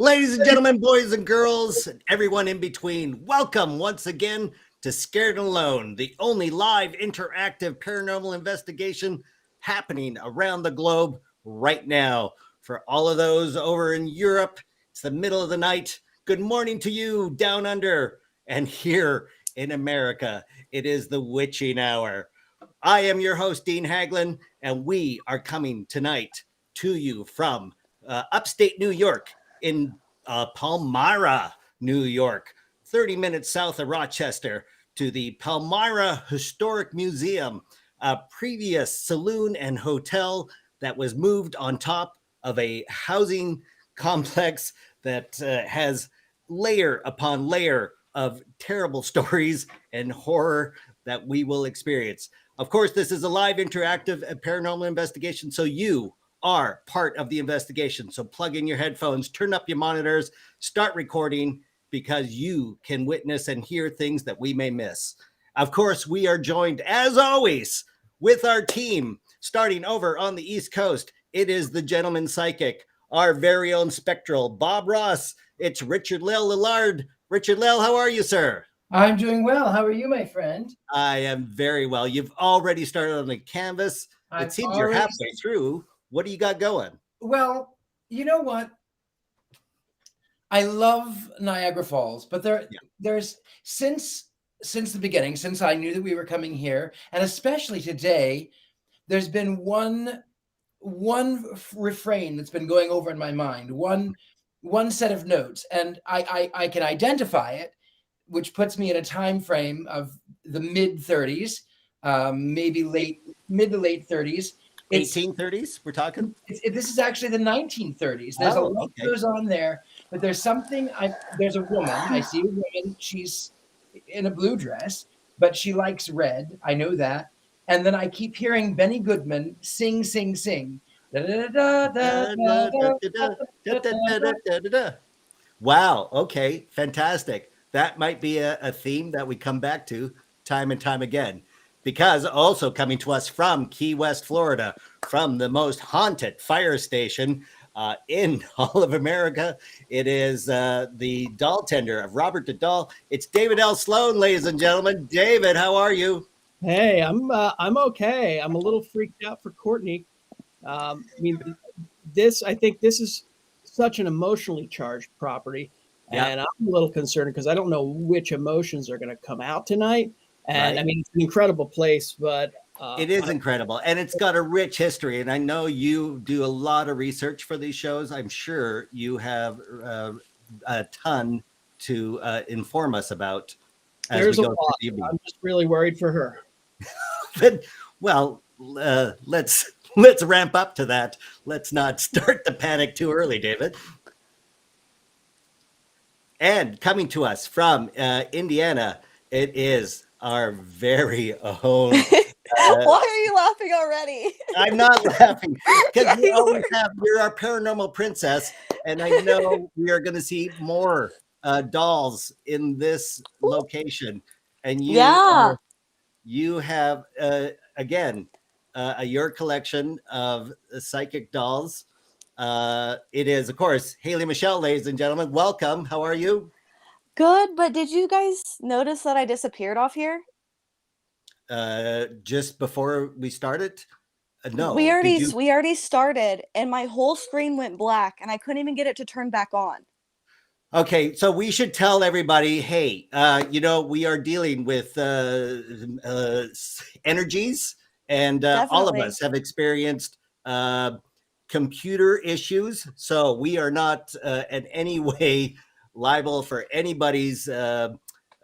Ladies and gentlemen, boys and girls, and everyone in between, welcome once again to Scared and Alone, the only live interactive paranormal investigation happening around the globe right now. For all of those over in Europe, it's the middle of the night. Good morning to you down under. And here in America, it is the witching hour. I am your host, Dean Haglund, and we are coming tonight to you from upstate New York in Palmyra, New York, 30 minutes south of Rochester, to the Palmyra Historic Museum, a previous saloon and hotel that was moved on top of a housing complex that has layer upon layer of terrible stories and horror that we will experience. Of course, this is a live interactive paranormal investigation, so you are part of the investigation. So plug in your headphones, turn up your monitors, start recording, because you can witness and hear things that we may miss. Of course, we are joined, as always, with our team, starting over on the East Coast. It is the gentleman psychic, our very own spectral, Bob Ross. It's Richard-Lael Lillard. Richard-Lael, how are you, sir? I'm doing well. How are you, my friend? I am very well. You've already started on the canvas. It seems you're halfway through. What do you got going? Well, you know what? I love Niagara Falls, but there's since the beginning, since I knew that we were coming here, and especially today, there's been one refrain that's been going over in my mind, one set of notes, and I can identify it, which puts me in a time frame of the mid 30s, maybe mid to late 30s. 1830s, we're talking? This is actually the 1930s. There's a lot that goes on there, but there's something. There's a woman. I see a woman. She's in a blue dress, but she likes red. I know that. And then I keep hearing Benny Goodman sing, sing, sing. Wow. Okay. Fantastic. That might be a theme that we come back to time and time again. Because also coming to us from Key West, Florida, from the most haunted fire station in all of America, it is the doll tender of Robert the Doll. It's David L. Sloan, ladies and gentlemen. David, how are you? Hey, I'm okay. I'm a little freaked out for Courtney. I think this is such an emotionally charged property, and I'm a little concerned because I don't know which emotions are going to come out tonight. And right. I mean, it's an incredible place, but it is incredible, and it's got a rich history. And I know you do a lot of research for these shows. I'm sure you have a ton to inform us about. There's a lot. I'm just really worried for her. Well, let's ramp up to that. Let's not start the panic too early, David. And coming to us from Indiana, it is our very own. Why are you laughing already? I'm not laughing because we always have. You're our paranormal princess, and I know we are going to see more dolls in this location. And you have again your collection of psychic dolls. It is, of course, Haley Michelle, ladies and gentlemen. Welcome. How are you? Good, but did you guys notice that I disappeared off here? Just before we started? No. We already started, and my whole screen went black, and I couldn't even get it to turn back on. Okay, so we should tell everybody, hey, we are dealing with energies, and all of us have experienced computer issues, so we are not in any way liable for anybody's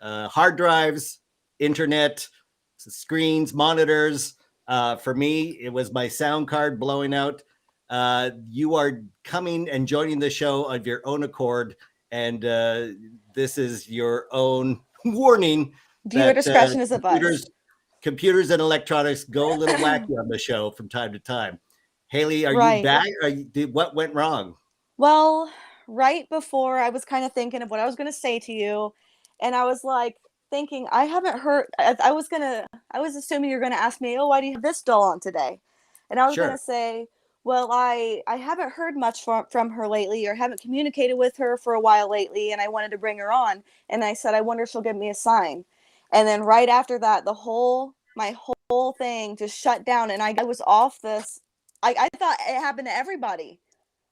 hard drives, internet, screens, monitors. For me, it was my sound card blowing out. You are coming and joining the show of your own accord, and this is your own warning. Viewer discretion is advised. Computers and electronics go a little wacky on the show from time to time. Haley, are you back? What went wrong? Well, right before I was kind of thinking of what I was going to say to you, and I was like thinking, I haven't heard. I was assuming you're going to ask me, oh, why do you have this doll on today? And I was going to say, Well, I haven't heard much from her lately, or haven't communicated with her for a while lately, and I wanted to bring her on. And I said, I wonder if she'll give me a sign. And then right after that, my whole thing just shut down, and I was off this. I thought it happened to everybody.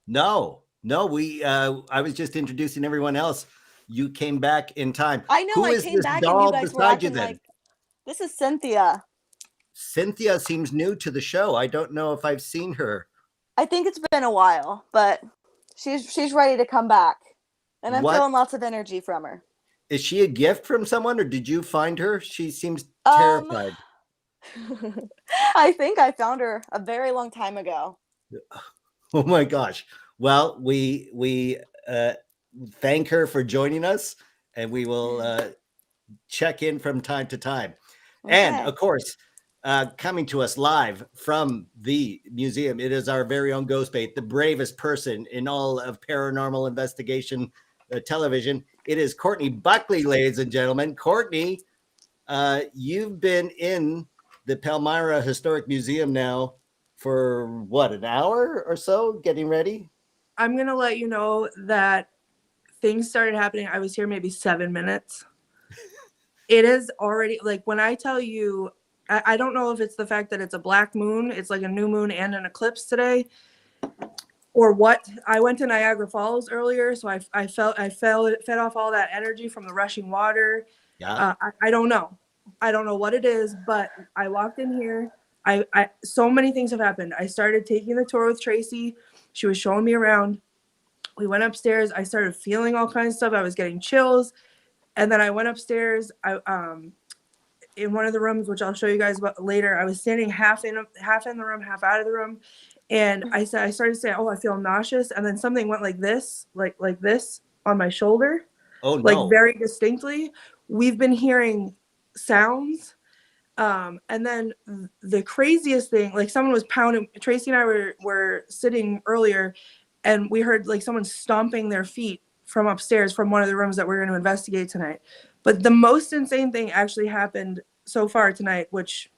No, we I was just introducing everyone else. You came back in time. I know. Who I is came this back and you doll guys were beside you acting then? like, this is Cynthia. Cynthia seems new to the show. I don't know if I've seen her. I think it's been a while, but she's ready to come back. And I'm What? feeling lots of energy from her. Is she a gift from someone, or did you find her? She seems terrified. I think I found her a very long time ago. Oh my gosh. Well, we thank her for joining us, and we will check in from time to time. Okay. And of course, coming to us live from the museum, it is our very own Ghostbait, the bravest person in all of paranormal investigation television. It is Courtney Buckley, ladies and gentlemen. Courtney, you've been in the Palmyra Historic Museum now for what, an hour or so, getting ready? I'm going to let you know that things started happening. I was here maybe 7 minutes. It is already, like, when I tell you, I don't know if it's the fact that it's a black moon, it's like a new moon and an eclipse today, or what. I went to Niagara Falls earlier, so I fed off all that energy from the rushing water. Yeah. I don't know. I don't know what it is, but I walked in here. So many things have happened. I started taking the tour with Tracy. She was showing me around. We went upstairs. I started feeling all kinds of stuff. I was getting chills. And then I went upstairs. In one of the rooms, which I'll show you guys about later, I was standing half in the room, half out of the room. And I started to say, oh, I feel nauseous. And then something went like this, like this on my shoulder. Oh, no. Like very distinctly. We've been hearing sounds. And then the craziest thing, like someone was pounding. Tracy and I were sitting earlier, and we heard like someone stomping their feet from upstairs from one of the rooms that we're going to investigate tonight. But the most insane thing actually happened so far tonight, which,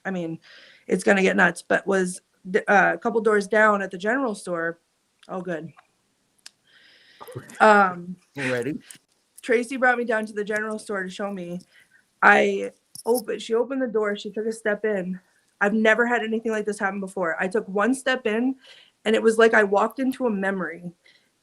I mean, it's going to get nuts, but was a couple doors down at the general store. Oh, good. Ready? Tracy brought me down to the general store to show me. She opened the door. She took a step in. I've never had anything like this happen before. I took one step in, and it was like I walked into a memory.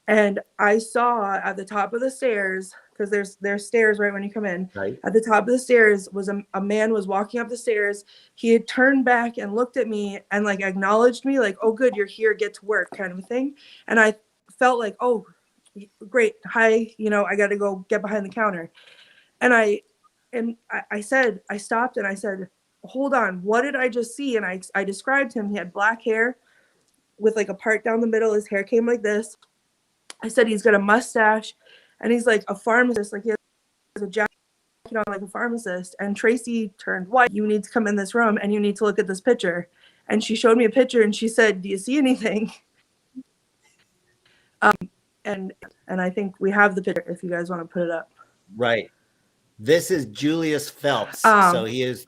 And I saw at the top of the stairs, because there's stairs right when you come in. Right. At the top of the stairs was a man was walking up the stairs. He had turned back and looked at me and like acknowledged me, like, oh, good, you're here, get to work, kind of a thing. And I felt like, oh, great, hi, I got to go get behind the counter. And I stopped and I said, hold on, what did I just see? And I described him. He had black hair with like a part down the middle. His hair came like this. I said, he's got a mustache, and he's like a pharmacist, like he has a jacket on like a pharmacist. And Tracy turned white. You need to come in this room and you need to look at this picture. And she showed me a picture and she said, do you see anything? And I think we have the picture if you guys want to put it up. Right. This is Julius Phelps. So he is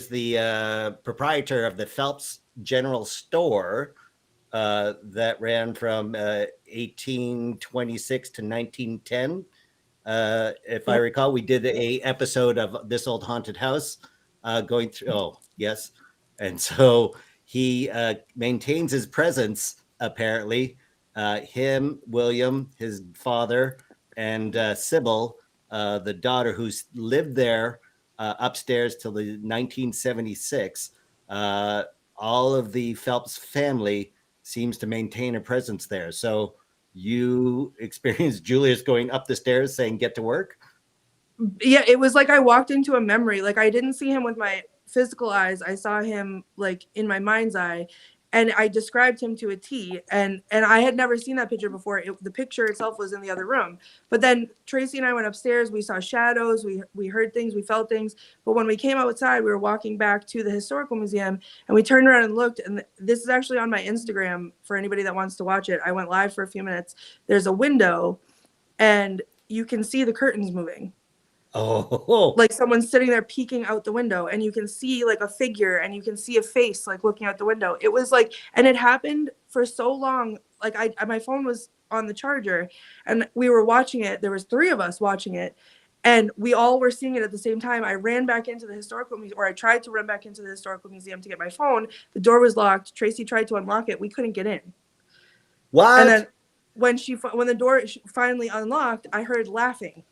the proprietor of the Phelps General Store that ran from 1826 to 1910. If I recall, we did a episode of This Old Haunted House going through. Oh, yes. And so he maintains his presence, apparently. Him, William, his father, and Sybil, the daughter who's lived there upstairs till the 1976. All of the Phelps family seems to maintain a presence there. So you experienced Julius going up the stairs saying, get to work? Yeah, it was like I walked into a memory. Like I didn't see him with my physical eyes. I saw him like in my mind's eye. And I described him to a T, and I had never seen that picture before. The picture itself was in the other room. But then Tracy and I went upstairs. We saw shadows. We heard things. We felt things. But when we came outside, we were walking back to the historical museum, and we turned around and looked. And this is actually on my Instagram for anybody that wants to watch it. I went live for a few minutes. There's a window, and you can see the curtains moving. Oh, Like someone's sitting there peeking out the window, and you can see like a figure, and you can see a face like looking out the window. It was like, and it happened for so long. Like my phone was on the charger, and we were watching it. There was 3 of us watching it, and we all were seeing it at the same time. I ran back into the historical museum, or I tried to run back into the historical museum to get my phone. The door was locked. Tracy tried to unlock it. We couldn't get in. what? And then when the door finally unlocked, I heard laughing.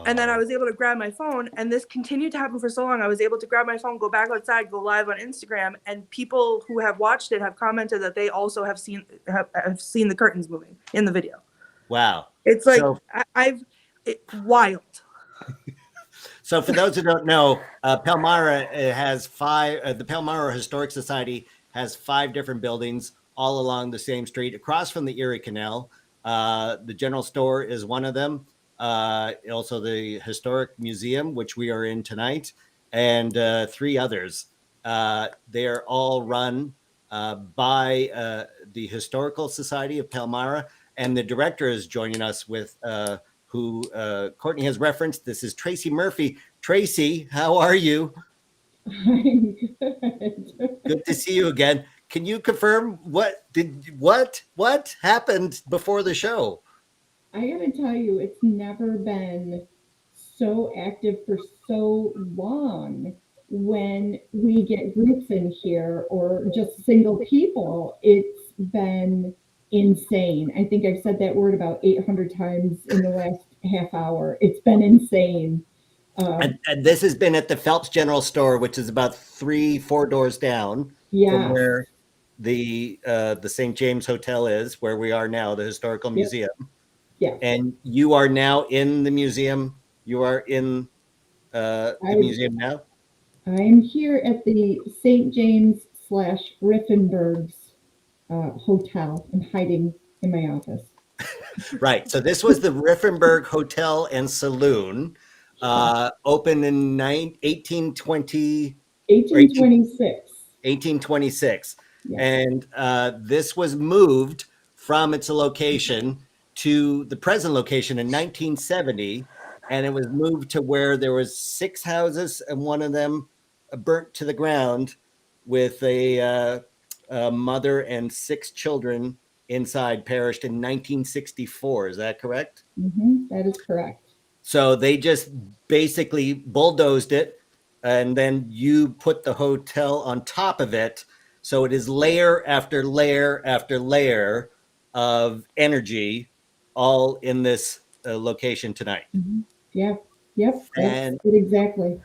And then I was able to grab my phone, and this continued to happen for so long. I was able to grab my phone, go back outside, go live on Instagram, and people who have watched it have commented that they also have seen the curtains moving in the video. Wow. It's like wild. So for those who don't know, Palmyra has 5. The Palmyra Historic Society has 5 different buildings all along the same street, across from the Erie Canal. The general store is one of them. Also the Historic Museum, which we are in tonight, and 3 others. They are all run by the Historical Society of Palmyra, and the director is joining us with who Courtney has referenced. This is Tracy Murphy. Tracy, how are you? I'm good. Good to see you again. Can you confirm what happened before the show? I gotta tell you, it's never been so active for so long. When we get groups in here or just single people, it's been insane. I think I've said that word about 800 times in the last half hour. It's been insane. And this has been at the Phelps General Store, which is about 3-4 doors down from where the St. James Hotel is, where we are now, the Historical Museum. Yeah. And you are now in the museum. You are in the museum now. I'm here at the St. James / Riffenberg's hotel. I'm hiding in my office. Right. So this was the Riffenberg Hotel and Saloon, opened in 1826. 1826. Yeah. And this was moved from its location to the present location in 1970, and it was moved to where there was 6 houses, and one of them burnt to the ground with a mother and 6 children inside, perished in 1964. Is that correct? Mm-hmm, that is correct. So they just basically bulldozed it, and then you put the hotel on top of it. So it is layer after layer after layer of energy, all in this location tonight. Mm-hmm. Yeah. Yep. That's it exactly.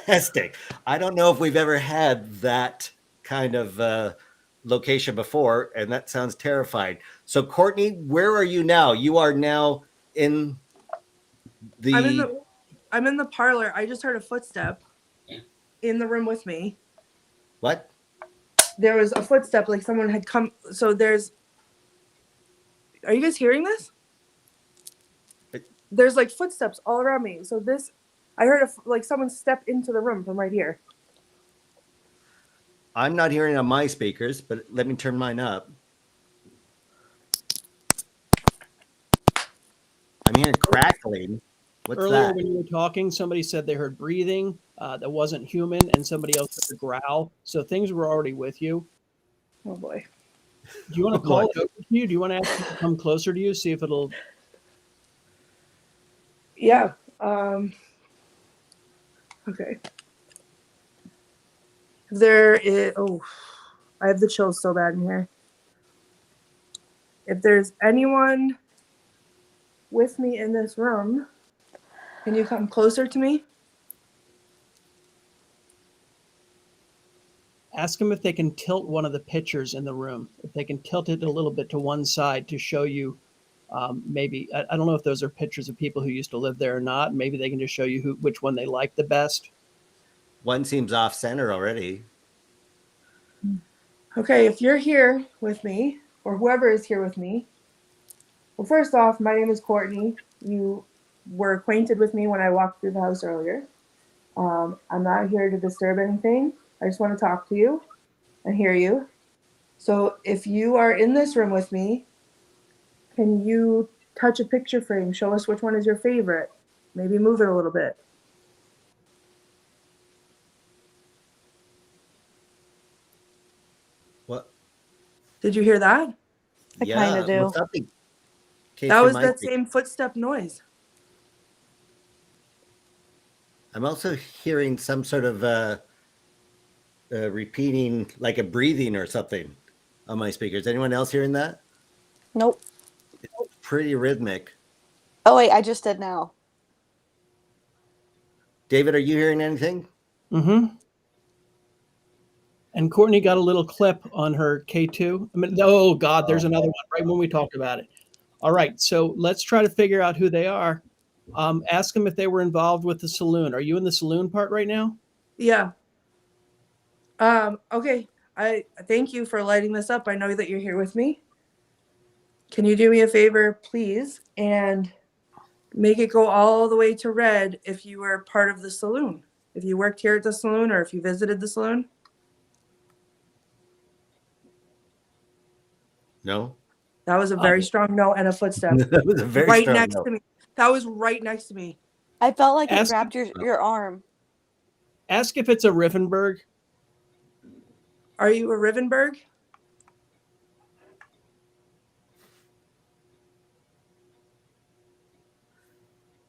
Fantastic. I don't know if we've ever had that kind of location before, and that sounds terrifying. So, Courtney, where are you now? You are now in the. I'm in the parlor. I just heard a footstep in the room with me. What? There was a footstep, like someone had come. So there's. Are you guys hearing this? There's like footsteps all around me. So this, I heard like someone step into the room from right here. I'm not hearing on my speakers, but let me turn mine up. I'm hearing crackling. What's Earlier that? when you were talking, somebody said they heard breathing that wasn't human, and somebody else heard a growl. So things were already with you. Oh boy. Do you want to call it over to you? Do you want to ask them to come closer to you, see if it'll... Yeah. Okay. There is... Oh, I have the chills so bad in here. If there's anyone with me in this room, can you come closer to me? Ask them if they can tilt one of the pictures in the room. If they can tilt it a little bit to one side to show you maybe, I don't know if those are pictures of people who used to live there or not. Maybe they can just show you which one they like the best. One seems off center already. Okay, if you're here with me, or whoever is here with me, well, first off, my name is Courtney. You were acquainted with me when I walked through the house earlier. I'm not here to disturb anything. I just want to talk to you and hear you. So if you are in this room with me, can you touch a picture frame? Show us which one is your favorite. Maybe move it a little bit. What? Did you hear that? I kinda do. what's up? That was that same footstep noise. I'm also hearing some sort of repeating, like a breathing or something on my speakers. Anyone else hearing that? Nope. It's pretty rhythmic. Oh wait, I just did now. David, are you hearing anything? Mm-hmm. And Courtney got a little clip on her K2. I mean, oh God, there's another one right when we talked about it. All right, so let's try to figure out who they are. Ask them if they were involved with the saloon. Are you in the saloon part right now? Yeah. Okay. I thank you for lighting this up. I know that you're here with me. Can you do me a favor, please, and make it go all the way to red if you were part of the saloon? If you worked here at the saloon or if you visited the saloon? No. That was a very strong no and a footstep. That was a very right strong next no. to me. That was right next to me. I felt like it Ask- grabbed your arm. Ask if it's a Riffenberg. Are you a Rivenberg?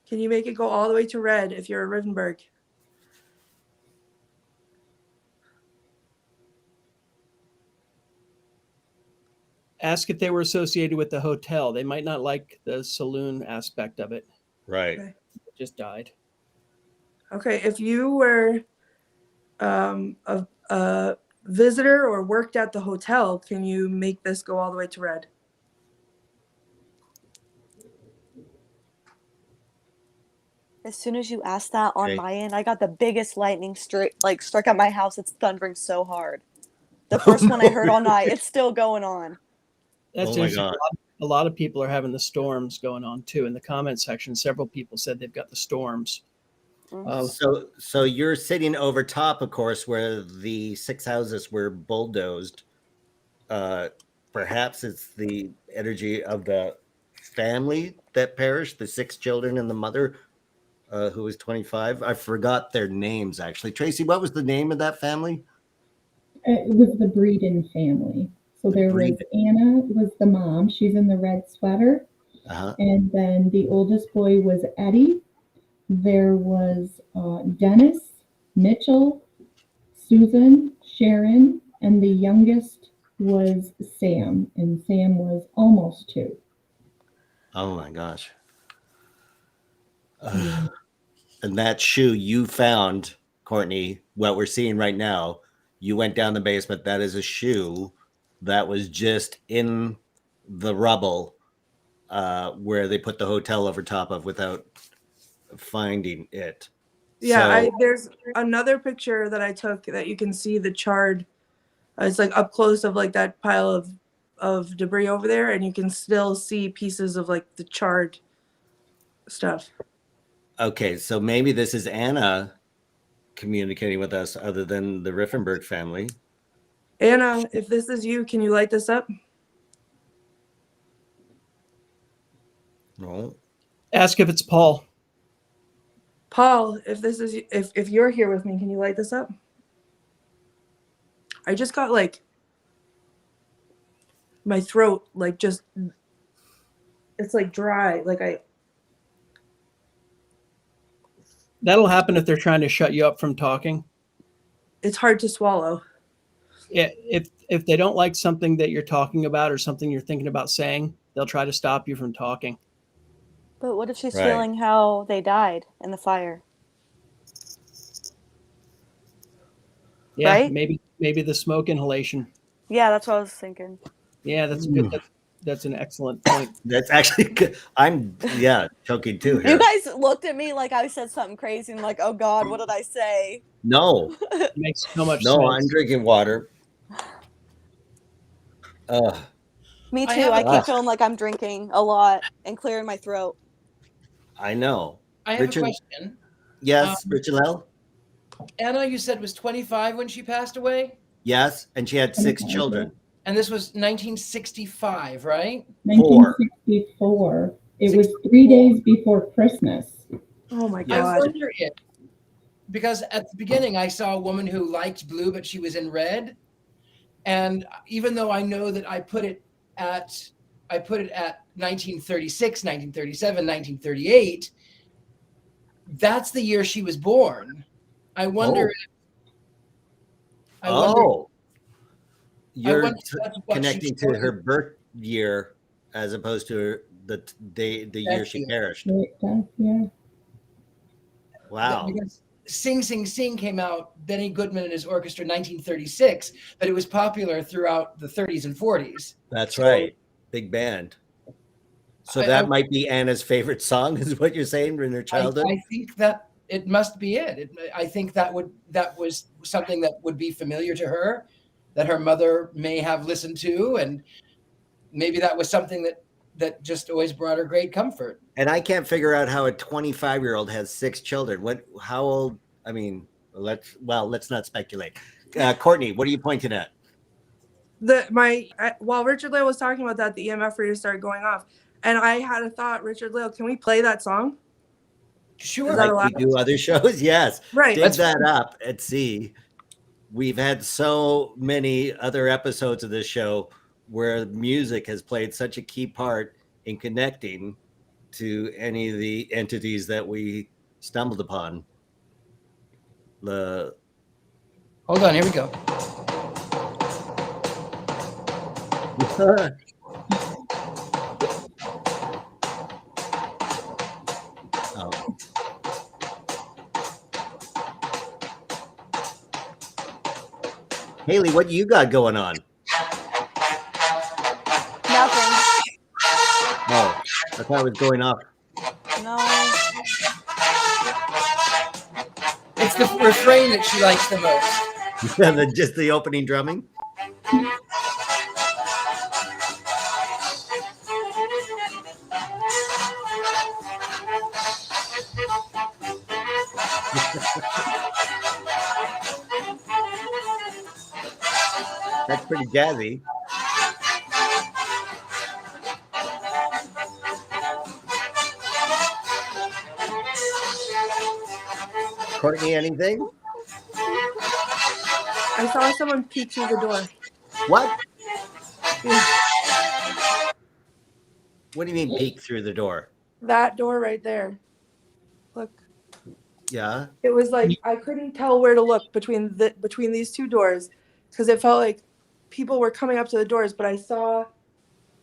Can you make it go all the way to red if you're a Rivenberg? Ask if they were associated with the hotel. They might not like the saloon aspect of it. Right. Okay. It just died. Okay, if you were a visitor or worked at the hotel, can you make this go all the way to red? As soon as you asked that on Okay. my end, I got the biggest lightning struck at my house. It's thundering so hard. The first one I heard all night. It's still going on. That's Oh my interesting. God. A lot of people are having the storms going on too. In the comment section, several people said they've got the storms. So you're sitting over top, of course, where the 6 houses were bulldozed. Perhaps it's the energy of the family that perished, the 6 children and the mother, who was 25. I forgot their names, actually. Tracy, what was the name of that family? It was the Breeden family. So there was Anna was the mom. She's in the red sweater. Uh-huh. And then the oldest boy was Eddie. There was Dennis, Mitchell, Susan, Sharon, and the youngest was Sam. And Sam was almost 2. Oh my gosh. And that shoe you found, Courtney, what we're seeing right now, you went down the basement. That is a shoe that was just in the rubble where they put the hotel over top of without finding it. Yeah, So, there's another picture that I took that you can see the charred. It's like up close of like that pile of debris over there, and you can still see pieces of like the charred stuff. okay, so maybe this is Anna communicating with us other than the Riffenberg family. Anna, if this is you, can you light this up? No. Ask if it's Paul. Paul, if this is if you're here with me, can you light this up? I just got like my throat like just it's like dry. Like That'll happen if they're trying to shut you up from talking. it's hard to swallow. Yeah, if they don't like something that you're talking about or something you're thinking about saying, they'll try to stop you from talking. But what if she's Right. feeling how they died in the fire? Yeah, Right? maybe the smoke inhalation. Yeah, that's what I was thinking. Yeah, that's good. That's an excellent point. That's actually good. I'm choking too here. You guys looked at me like I said something crazy and like, oh God, what did I say? No, It makes so much no, sense. I'm drinking water. Me I too. have I a- keep feeling like I'm drinking a lot and clearing my throat. I know. I have Richard- a question. Yes, Richard-Lael? Anna, you said was 25 when she passed away, Yes, and she had 6 25, children. and this was 1965, right? 1964. It was 3 days before Christmas. Oh my I God. wonder if, because at the beginning I saw a woman who liked blue, but she was in red. And even though I know that I put it at 1936, 1937, 1938, that's the year she was born. I wonder. Oh, you're wonder if that's what she connecting to her birth year as opposed to the year she perished. Yeah. Wow. Because Sing Sing Sing came out, Benny Goodman and his orchestra, 1936, but it was popular throughout the 30s and 40s. That's right. Big band. So that might be Anna's favorite song, is what you're saying, in her childhood? I think that it must be it. I think that was something that would be familiar to her, that her mother may have listened to, and maybe that was something that just always brought her great comfort. And I can't figure out how a 25-year-old has 6 children. How old? I mean, let's not speculate. Courtney, what are you pointing at? While Richard-Lael was talking about that, the EMF reader started going off. And I had a thought, Richard-Lael, can we play that song? Sure. Like we do other shows? Yes. Right. Dig that up and see. We've had so many other episodes of this show where music has played such a key part in connecting to any of the entities that we stumbled upon. Hold on, here we go. Haley, what you got going on? Nothing. Oh, I thought it was going off. No. It's the refrain that she likes the most. Yeah, just the opening drumming. That's pretty jazzy. Courtney, anything? I saw someone peek through the door. What? What do you mean peek through the door? That door right there. Look. Yeah. It was like I couldn't tell where to look between these two doors because it felt like people were coming up to the doors, but I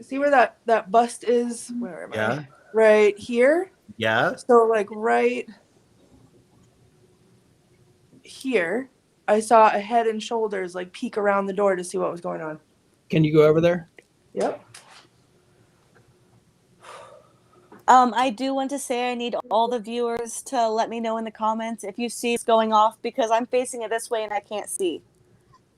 see where that bust is? Where am I? Right here. Yeah. So like right here, I saw a head and shoulders like peek around the door to see what was going on. Can you go over there? Yep. I do want to say I need all the viewers to let me know in the comments if you see it's going off because I'm facing it this way and I can't see.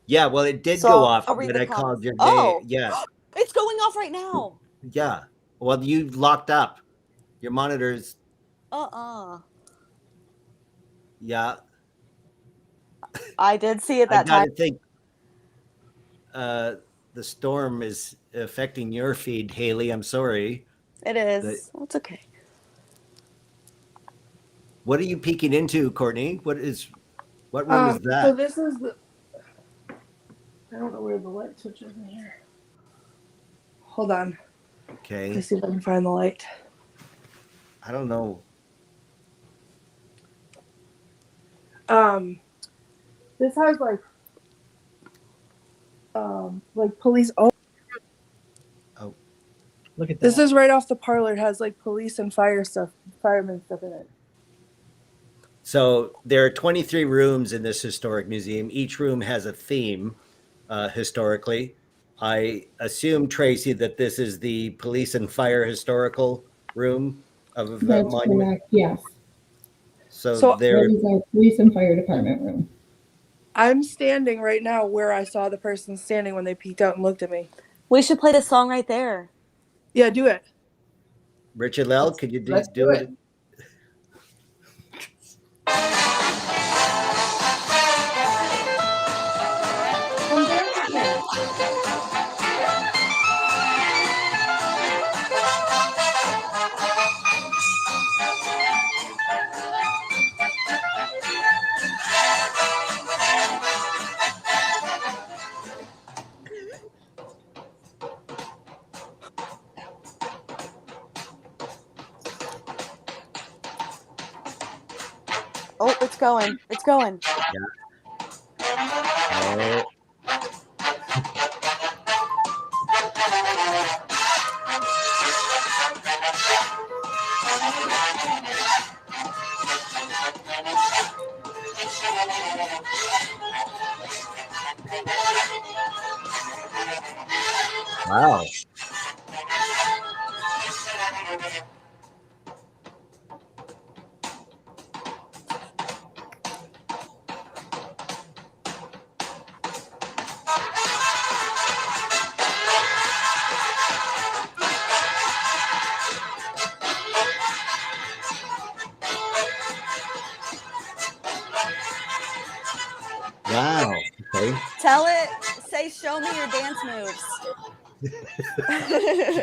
Yeah, well, it did go off I'll read when the I called your name. Oh, yeah. It's going off right now. Yeah. Well, you locked up. Your monitors. Yeah. I did see it that time. I think the storm is affecting your feed, Haley. I'm sorry. It is. It's okay. What are you peeking into, Courtney? What room is that? So this is I don't know where the light switch is in here. Hold on. Okay. Let me see if I can find the light. I don't know. This has like police. Oh, Look at that. this is right off the parlor. It has like police and fireman stuff in it. So there are 23 rooms in this historic museum. Each room has a theme historically. I assume, Tracy, that this is the police and fire historical room of the That's monument. correct, yes. So there That is our police and fire department room. I'm standing right now where I saw the person standing when they peeked out and looked at me. We should play the song right there. Yeah, do it. Richard-Lael, could you do it? Oh, it's going. It's going. Oh. Wow. Wow. Okay. Tell it. Say, show me your dance moves.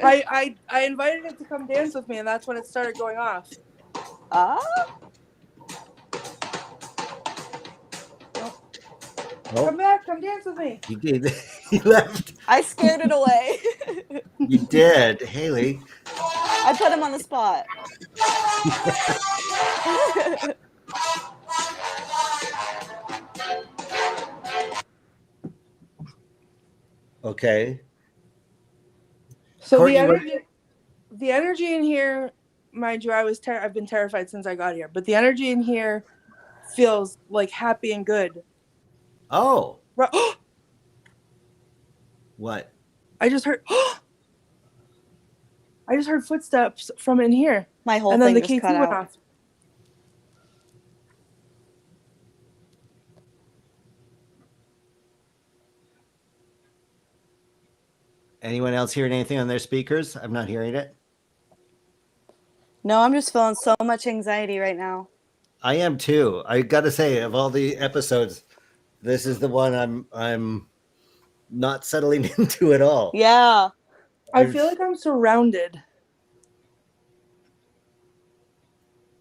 I invited it to come dance with me, and that's when it started going off. Ah. Oh, Come back, come dance with me. you did. He left. I scared it away. You did, Haley. I put him on the spot. Okay. So Courtney, the energy in here, mind you, I've been terrified since I got here, but the energy in here feels like happy and good. Oh. What? I just heard footsteps from in here. My whole And then thing the just KT cut went out. off. Anyone else hearing anything on their speakers? I'm not hearing it. No, I'm just feeling so much anxiety right now. I am too. I got to say, of all the episodes, this is the one I'm not settling into at all. Yeah. I feel like I'm surrounded.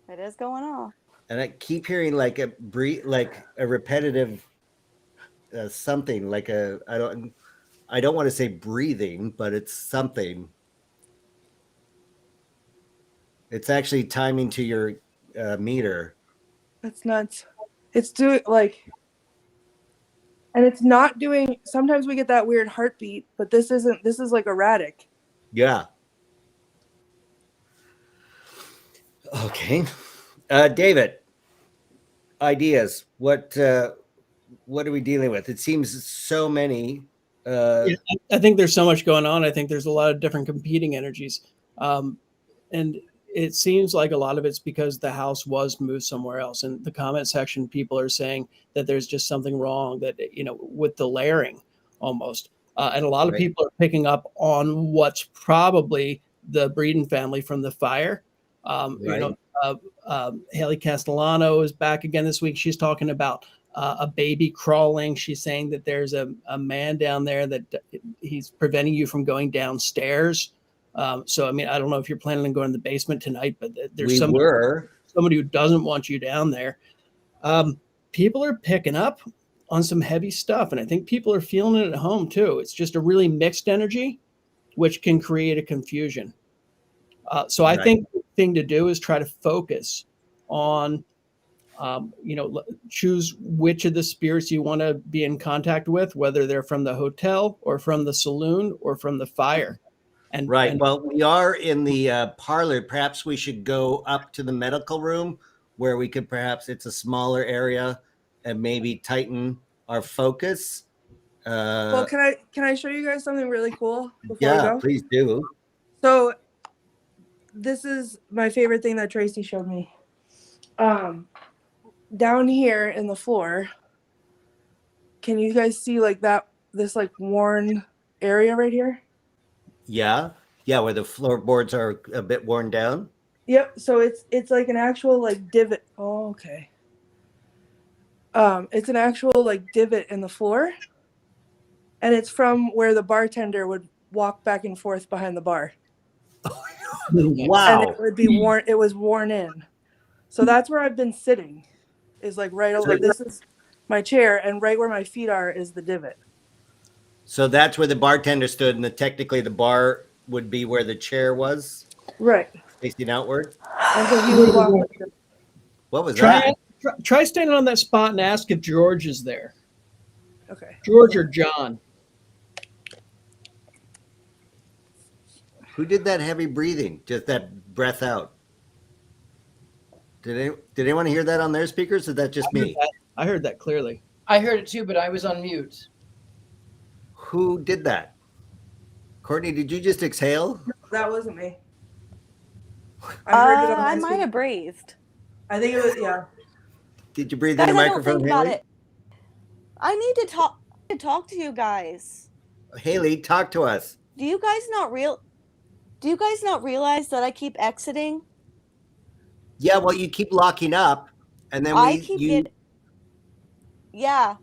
It is going off. And I keep hearing like a repetitive something, like I don't want to say breathing, but it's something. It's actually timing to your meter. That's nuts. It's doing and it's not doing. Sometimes we get that weird heartbeat, but this isn't. This is like erratic. Yeah. Okay. David, ideas. What are we dealing with? It seems so many. Yeah, I think there's so much going on. I think there's a lot of different competing energies. And it seems like a lot of it's because the house was moved somewhere else. In the comment section, people are saying that there's just something wrong, that, with the layering almost. And a lot of people are picking up on what's probably the Breeden family from the fire. Haley Castellano is back again this week. She's talking about a baby crawling. She's saying that there's a man down there that he's preventing you from going downstairs. So, I mean, I don't know if you're planning on going to the basement tonight, but there's somebody who doesn't want you down there. People are picking up on some heavy stuff, and I think people are feeling it at home too. It's just a really mixed energy, which can create a confusion. So I think the thing to do is try to focus on, choose which of the spirits you want to be in contact with, whether they're from the hotel or from the saloon or from the fire. Well, we are in the parlor. Perhaps we should go up to the medical room where we could it's a smaller area, and maybe tighten our focus. Well, can I show you guys something really cool before we go? Please do. So this is my favorite thing that Tracy showed me. Down here in the floor, can you guys see this worn area right here? Yeah, where the floorboards are a bit worn down. Yep. So it's like an actual divot. Oh, okay. It's an actual divot in the floor, and it's from where the bartender would walk back and forth behind the bar. Wow. And it would be worn. It was worn in. So that's where I've been sitting. Is right over. This is my chair, and right where my feet are is the divot. So that's where the bartender stood, and technically the bar would be where the chair was, right, facing outward. And so he would walk. What was that? Try standing on that spot and ask if George is there. Okay. George or John. Who did that heavy breathing? Just that breath out. Did anyone hear that on their speakers? Or is that just me? I heard that clearly. I heard it too, but I was on mute. Who did that? Courtney, did you just exhale? That wasn't me. I heard it on my I might speaker. have breathed. I think it was, yeah. Did you breathe Guys, in the I don't microphone, think about Haley? it. I need to talk to you guys. Haley, talk to us. Do you guys not realize that I keep exiting? Yeah, well, you keep locking up, and then Yeah.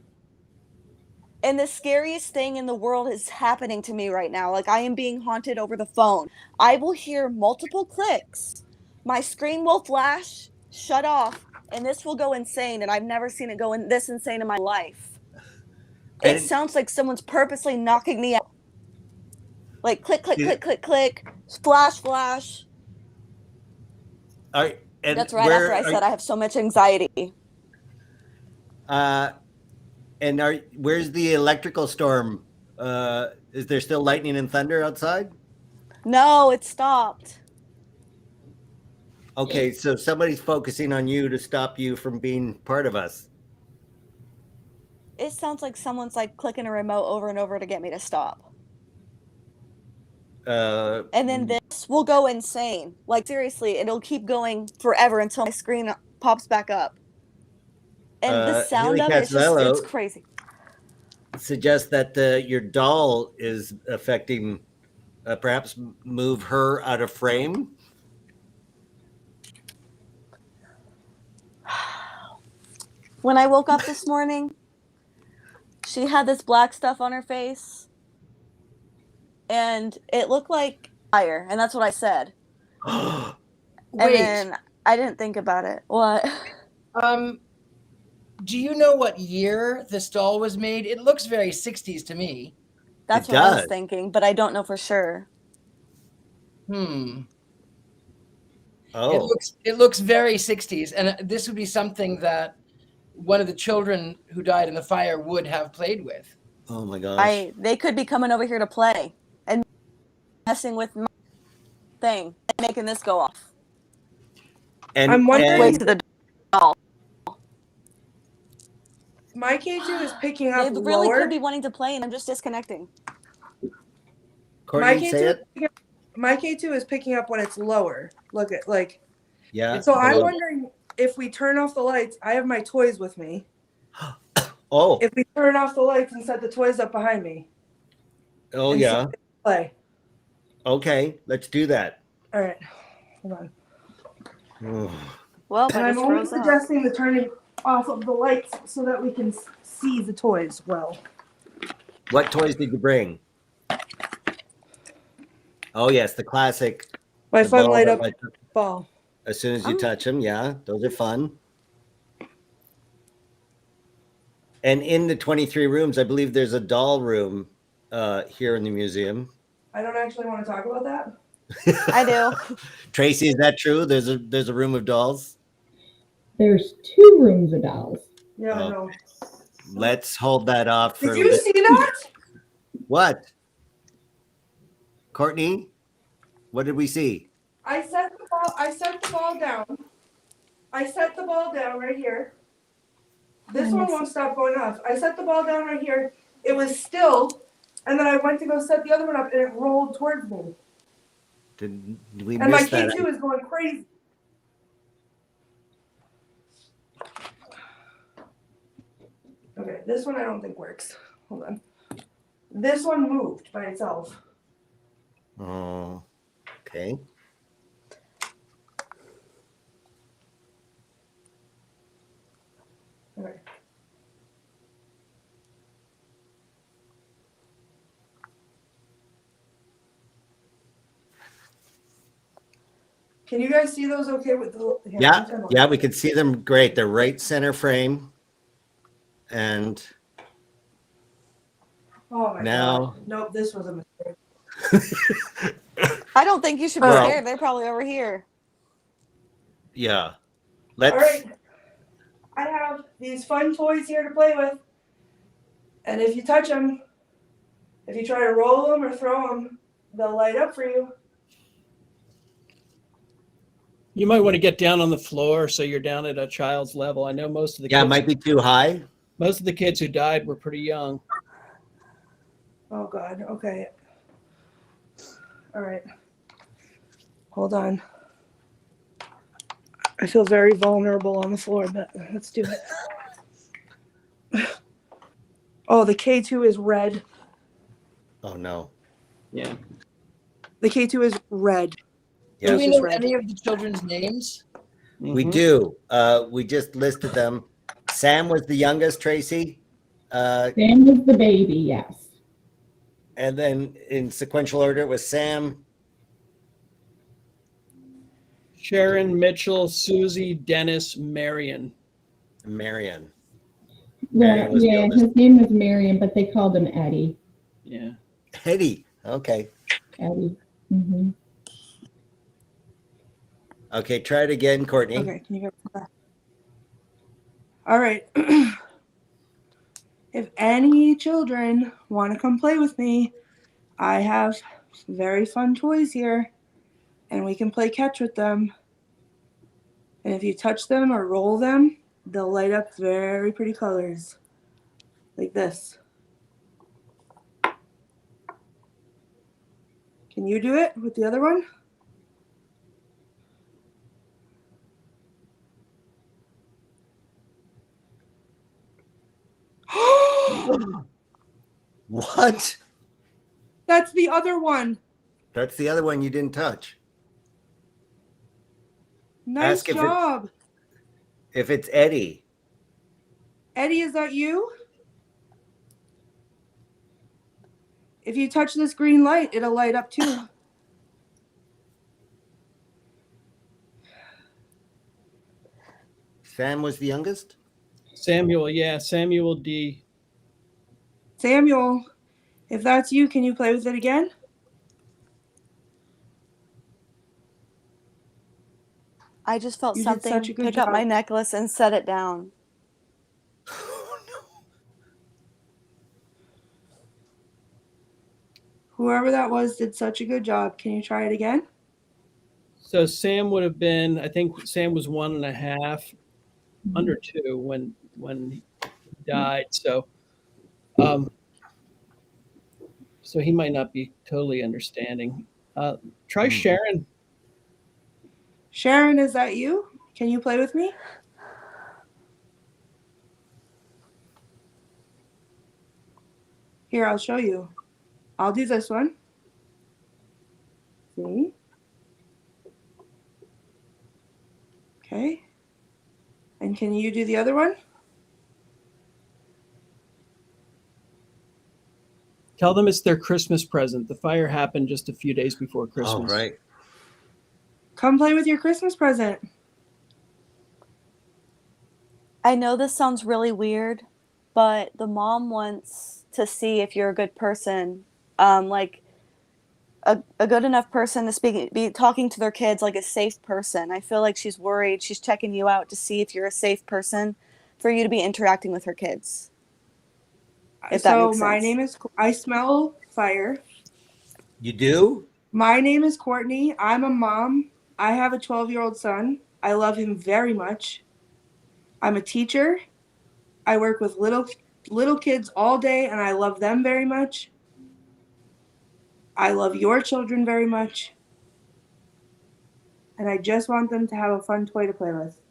And the scariest thing in the world is happening to me right now. Like, I am being haunted over the phone. I will hear multiple clicks. My screen will flash, shut off, and this will go insane. And I've never seen it go this insane in my life. It sounds like someone's purposely knocking me out. Like, click, click, click, click, click, flash, flash. That's right after I said I have so much anxiety. And where's the electrical storm? Is there still lightning and thunder outside? No, it stopped. Okay, so somebody's focusing on you to stop you from being part of us. It sounds like someone's like clicking a remote over and over to get me to stop. And then this will go insane. Like, seriously, it'll keep going forever until my screen pops back up. And the sound of it is just, it's crazy. Suggests that your doll is affecting, perhaps move her out of frame. When I woke up this morning, she had this black stuff on her face. And it looked like fire. And that's what I said. And then I didn't think about it. What? Do you know what year this doll was made? It looks very 60s to me. That's what I was thinking, but I don't know for sure. Oh. It looks very 60s, and this would be something that one of the children who died in the fire would have played with. Oh my gosh. They could be coming over here to play and messing with my thing and making this go off. And I'm wondering to the doll. My K2 is picking up They really lower. could be wanting to play, and I'm just disconnecting. Courtney, say it. My K2 is picking up when it's lower. Look at Yeah. So I'm wondering if we turn off the lights. I have my toys with me. Oh. If we turn off the lights and set the toys up behind me. Oh yeah. Play. Okay, let's do that. All right. Hold on. Well, and I'm only suggesting the turning off of the lights so that we can see the toys well. What toys did you bring? Oh yes, the classic. My fun light up ball. As soon as you touch them, yeah, those are fun. And in the 23 rooms, I believe there's a doll room here in the museum. I don't actually want to talk about that. I do. Tracy, is that true? There's a room of dolls? There's 2 rooms of dolls. Yeah, I know. Let's hold that off for Did you see that? What? Courtney, what did we see? I set the ball down. I set the ball down right here. This one won't stop going off. I set the ball down right here. It was still, and then I went to go set the other one up, and it rolled towards me. Did we and my miss that? K2 is going crazy. Okay, this one I don't think works. Hold on. This one moved by itself. Oh, okay. Okay. Can you guys see those okay with the Yeah, we can see them great. They're right center frame. And oh my now God. Nope, this was a mistake. I don't think you should be scared. They're probably over here. Yeah. All right. I have these fun toys here to play with. And if you touch them, if you try to roll them or throw them, they'll light up for you. You might want to get down on the floor so you're down at a child's level. I know most of the Yeah, it kids, might be too high. most of the kids who died were pretty young. Oh God, okay. All right. Hold on. I feel very vulnerable on the floor, but let's do it. Oh, the K2 is red. Oh no. Yeah. The K2 is red. Yeah. Do we This is know red. any of the children's names? We Mhm. do. We just listed them. Sam was the youngest, Tracy. Sam was the baby, yes. And then in sequential order, it was Sam, Sharon, Mitchell, Susie, Dennis, Marion. and Marion. Well, Marion was the yeah, oldest. his name was Marion, but they called him Eddie. Yeah. Eddie. Okay. Eddie. Hmm. Okay, try it again, Courtney. Okay, can you get that? All right. If any children want to come play with me, I have very fun toys here, and we can play catch with them. And if you touch them or roll them, they'll light up very pretty colors, like this. Can you do it with the other one? What? That's the other one. That's the other one you didn't touch. Nice Ask if job. If it's Eddie. Eddie, is that you? If you touch this green light, it'll light up too. Sam was the youngest? Samuel, yeah, Samuel D. Samuel, if that's you, can you play with it again? I just felt You did something such a good pick up my job. necklace and set it down. Oh, no. Whoever that was did such a good job. Can you try it again? So Sam would have been, I think Sam was 1.5, under 2 when he died. So so he might not be totally understanding. Try Sharon. Sharon, is that you? Can you play with me? Here, I'll show you. I'll do this one. See? Okay. And can you do the other one? Tell them it's their Christmas present. The fire happened just a few days before Oh, Christmas. right. Come play with your Christmas present. I know this sounds really weird, but the mom wants to see if you're a good person, like a good enough person to be talking to their kids, like a safe person. I feel like she's worried. She's checking you out to see if you're a safe person for you to be interacting with her kids. If that So makes my sense. name is, I smell fire. You do? My name is Courtney. I'm a mom. I have a 12-year-old son. I love him very much. I'm a teacher. I work with little kids all day, and I love them very much. I love your children very much. And I just want them to have a fun toy to play with.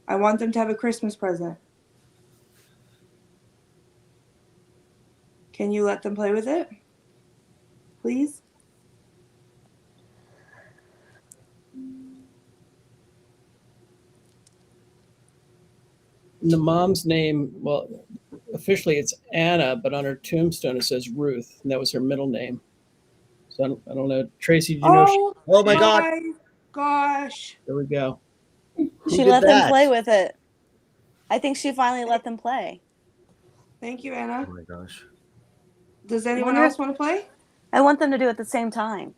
I want them to have a Christmas present. Can you let them play with it? Please? And the mom's name, well, officially it's Anna, but on her tombstone it says Ruth, and that was her middle name. So I don't know. Tracy, did you know? Oh, Oh my God. gosh. There we go. Who She did let them that? play with it. I think she finally let them play. Thank you, Anna. Oh my gosh. Does anyone Wonder- else want to play? I want them to do it at the same time.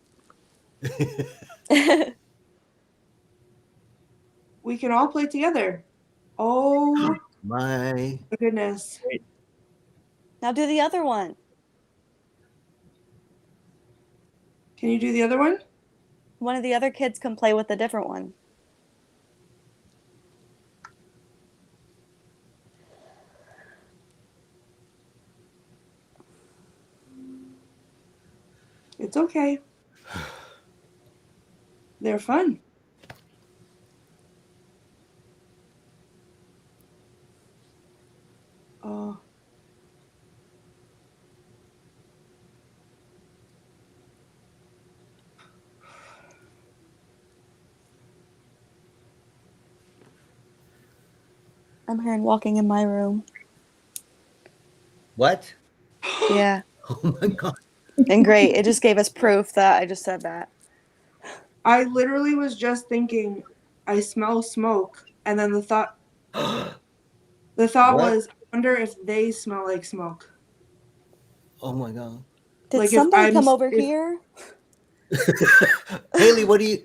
We can all play together. Oh My goodness. Now do the other one. Can you do the other one? One of the other kids can play with a different one. It's okay. They're fun. Oh. I'm hearing walking in my room. what? Yeah. Oh my God. And great. It just gave us proof that I just said that. I literally was just thinking, I smell smoke, and then the thought What? was, I wonder if they smell like smoke. Oh my God. Did Like if somebody I'm come over if- here? Haley, what do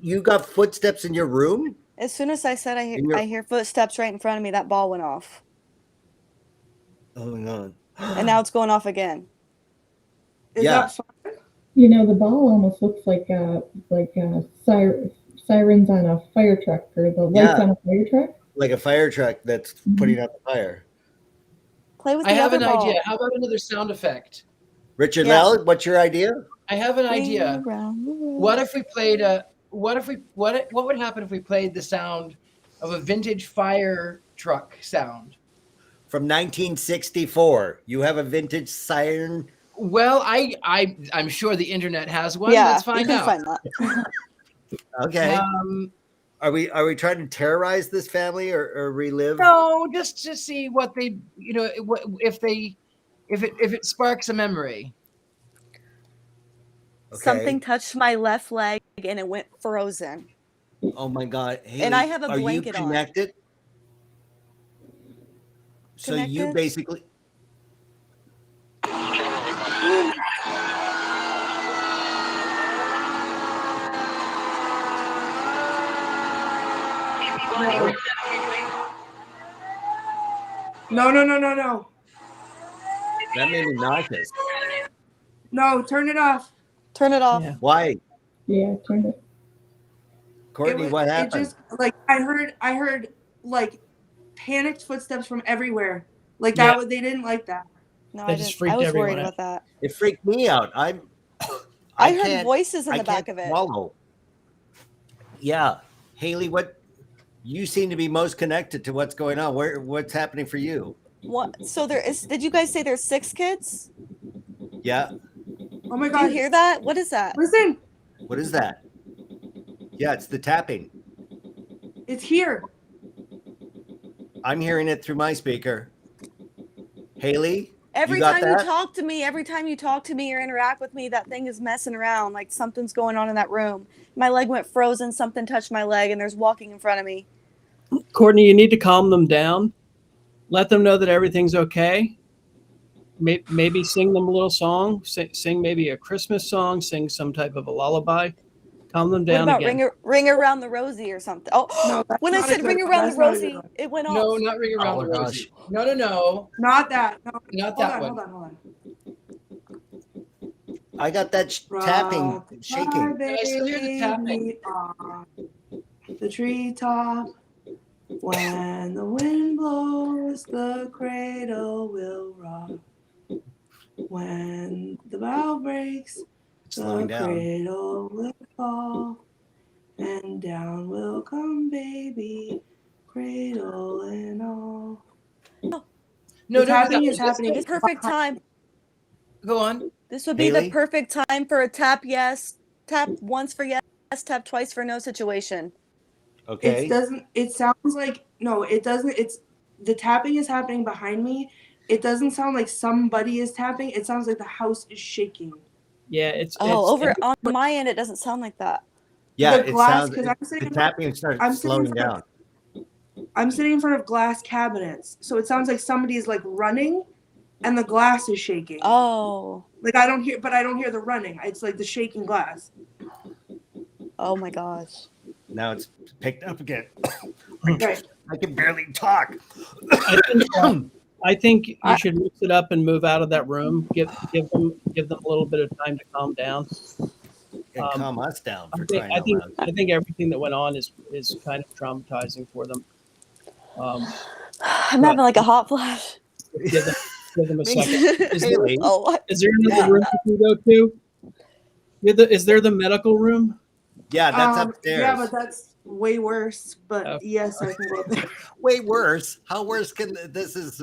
you got footsteps in your room? As soon as I said In your- I hear footsteps right in front of me, that ball went off. Oh my God. And now it's going off again. Is Yeah. that fun? You know, the ball almost looks like sirens on a fire truck, or the lights Yeah. on a fire truck. Like a fire truck that's putting out the fire. Play with I the have other an ball. idea. How about another sound effect? Richard-Lael, what's your idea? I have an Ring idea. around the room. What if we played what would happen if we played the sound of a vintage fire truck sound? From 1964. You have a vintage siren. Well, I'm sure the internet has one. Yeah, Let's you find can out. find that. Okay. Are we trying to terrorize this family or relive? No, just to see what they, if it sparks a memory. Okay. Something touched my left leg and it went frozen. Oh my God. Haley, And I have a are you blanket on. connected? So you Connected? basically No, no, no, no, no. that made me nauseous. No, turn it off. Turn it off. Yeah. Why? Yeah, turn it. Courtney, what happened? It just like I heard like panicked footsteps from everywhere. Like that Yeah. was they didn't like that. No, That I just didn't. freaked I was everyone worried out. about that. It freaked me out. I heard can't- voices in I the back can't of it. swallow. Yeah. Haley, you seem to be most connected to what's going on. What's happening for you? What? So there is. Did you guys say there's 6 kids? Yeah. Oh my Do you god. hear that? What is that? Listen, What is that? Yeah, it's the tapping. it's here. I'm hearing it through my speaker. Haley, Every you got time that? you talk to me or interact with me, that thing is messing around. Like something's going on in that room. My leg went frozen. Something touched my leg, and there's walking in front of me. Courtney, you need to calm them down. Let them know that everything's okay. Maybe sing them a little song. Sing maybe a Christmas song. Sing some type of a lullaby. Calm them What down about again. ring around the Rosie or something? Oh, No, that's when I not a said good ring one. around That's the not a good Rosie, one. it went No, off. not ring around Oh, the gosh. rosy. No. Not that. No. Not Hold that on, one. hold on, hold on. I got that tapping, Rock shaking. my I still hear the tapping. baby on the treetop. When the wind blows, the cradle will rock. When the bough breaks, Slowing the down. cradle will fall, and down will come baby, cradle and all. No, The tapping is that's happening. It's perfect time. Go on. This would be Haley? the perfect time for a tap yes, tap once for yes, tap twice for no situation. Okay. It sounds like, no, it doesn't, the tapping is happening behind me. It doesn't sound like somebody is tapping. It sounds like the house is shaking. Yeah, it's Over on my end, it doesn't sound like that. Yeah, the it glass, sounds. 'cause I'm sitting The in- tapping starts I'm sitting in slowing front down. I'm sitting in front of glass cabinets, so it sounds like somebody is like running and the glass is shaking. Oh, Like I don't hear the running. It's like the shaking glass. oh my gosh. Now it's picked up again. Right. I can barely talk. I think you should mix it up and move out of that room. Give them a little bit of time to calm down. And calm us down for I crying out loud. think everything that went on is kind of traumatizing for them. I'm having like a hot flash. Give them a second. Is there another room you can go to? Is there the medical room? Yeah, that's upstairs. Yeah, but that's way worse. But yes, I can go there. Way worse. How worse can this is?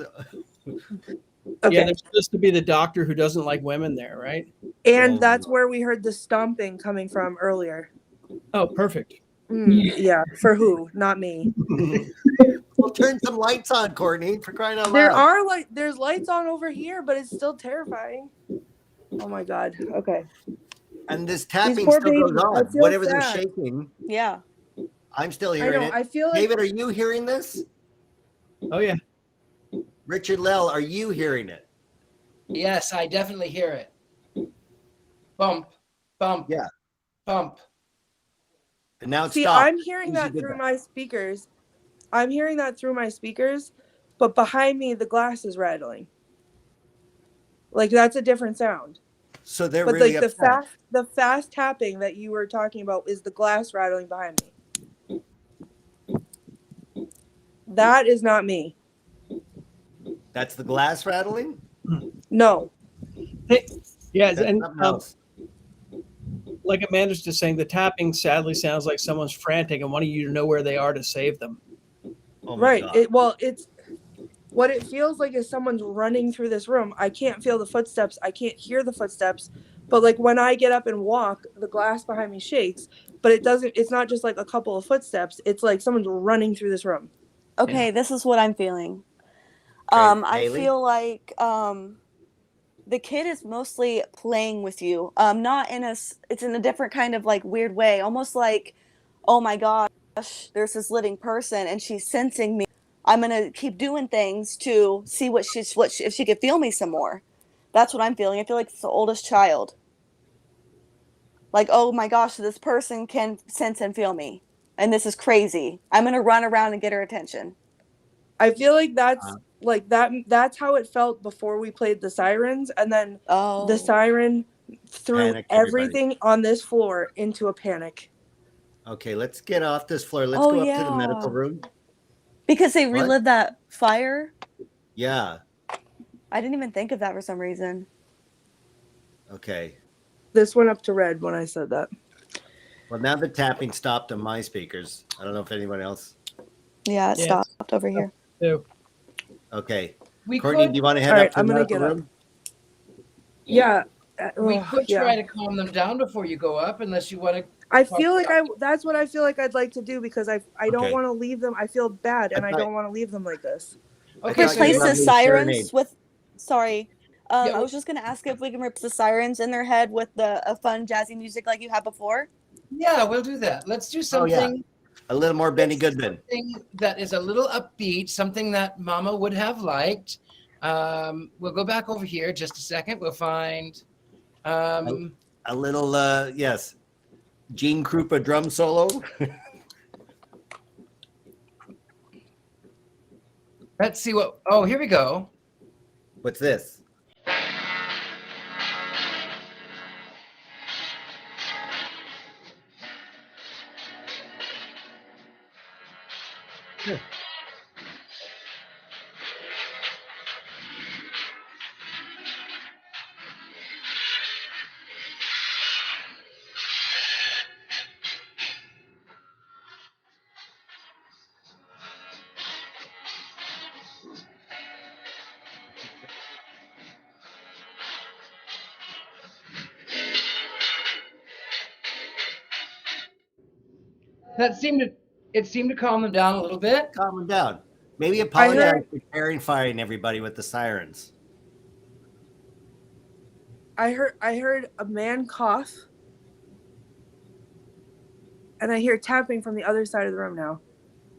Okay. Yeah, there's supposed to be the doctor who doesn't like women there, right? And that's where we heard the stomping coming from earlier. Oh, perfect. Yeah, for who? Not me. Well, turn some lights on, Courtney, for crying out loud. There's lights on over here, but it's still terrifying. Oh my God. Okay. And this tapping still goes on. Whatever they're shaking. Yeah. I'm still hearing it. I feel like David, are you hearing this? Oh yeah. Richard-Lael, are you hearing it? Yes, I definitely hear it. Bump, bump, yeah, bump. And now it's I'm hearing that through my speakers. I'm hearing that through my speakers, but behind me the glass is rattling. Like that's a different sound. So they're but really like the fast tapping that you were talking about is the glass rattling behind me. That is not me. That's the glass rattling? No. Hey, yeah, That's and like Amanda's just saying, the tapping sadly sounds like someone's frantic and wanting you to know where they are to save them. Oh my God. It's what it feels like is someone's running through this room. I can't feel the footsteps. I can't hear the footsteps. But like when I get up and walk, the glass behind me shakes. But it's not just like a couple of footsteps. It's like someone's running through this room. Okay, this is what I'm feeling. I feel like the kid is mostly playing with you. Not in it's in a different kind of like weird way. Almost like, oh my gosh, there's this living person and she's sensing me. I'm gonna keep doing things to see if she could feel me some more. That's what I'm feeling. I feel like it's the oldest child. Like, oh my gosh, this person can sense and feel me. And this is crazy. I'm gonna run around and get her attention. I feel like that's how it felt before we played the sirens, and then the siren threw everything on this floor into a panic. Okay, let's get off this floor. Let's go up to the medical room. Because they relived that fire? Yeah. I didn't even think of that for some reason. Okay. This went up to red when I said that. Well, now the tapping stopped on my speakers. I don't know if anyone else. Yeah, it stopped over here. Okay. Courtney, do you want to head up to the medical room? Yeah. We could try to calm them down before you go up, unless you want to. I feel like that's what I feel like I'd like to do, because I don't want to leave them. I feel bad, and I don't want to leave them like this. Okay, replace the sirens with. Sorry, I was just gonna ask if we can replace the sirens in their head with a fun jazzy music like you had before. Yeah, we'll do that. Let's do something. A little more Benny Goodman. Something that is a little upbeat, something that Mama would have liked. We'll go back over here just a second. We'll find a little yes, Gene Krupa drum solo. Let's see what. Oh, here we go. What's this? Yeah. It seemed to calm them down a little bit. Calm them down. Maybe apologize for terrifying everybody with the sirens. I heard a man cough, and I hear tapping from the other side of the room now.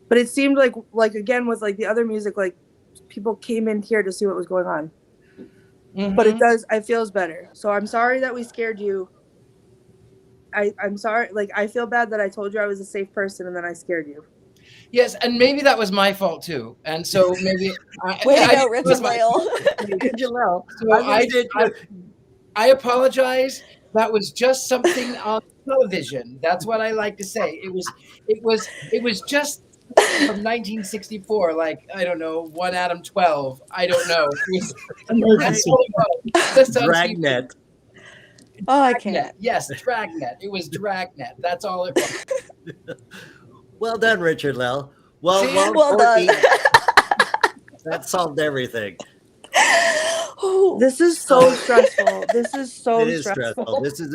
But it seemed like again with like the other music, like people came in here to see what was going on. Mm-hmm. But it feels better. So I'm sorry that we scared you. I'm sorry. Like, I feel bad that I told you I was a safe person and then I scared you. Yes, and maybe that was my fault too. And so maybe Way to go, it was my fault. Richard-Lael, So I apologize. That was just something on television. That's what I like to say. It was just from 1964, like, I don't know, 1 Adam 12. I don't know. That's all it was. Just on TV. Dragnet. Oh, I Dragnet. can't. Yes, Dragnet. It was Dragnet. That's all it was. Well done, Richard-Lael. See? Well done. That solved everything. This is so stressful. This is so It is stressful. This is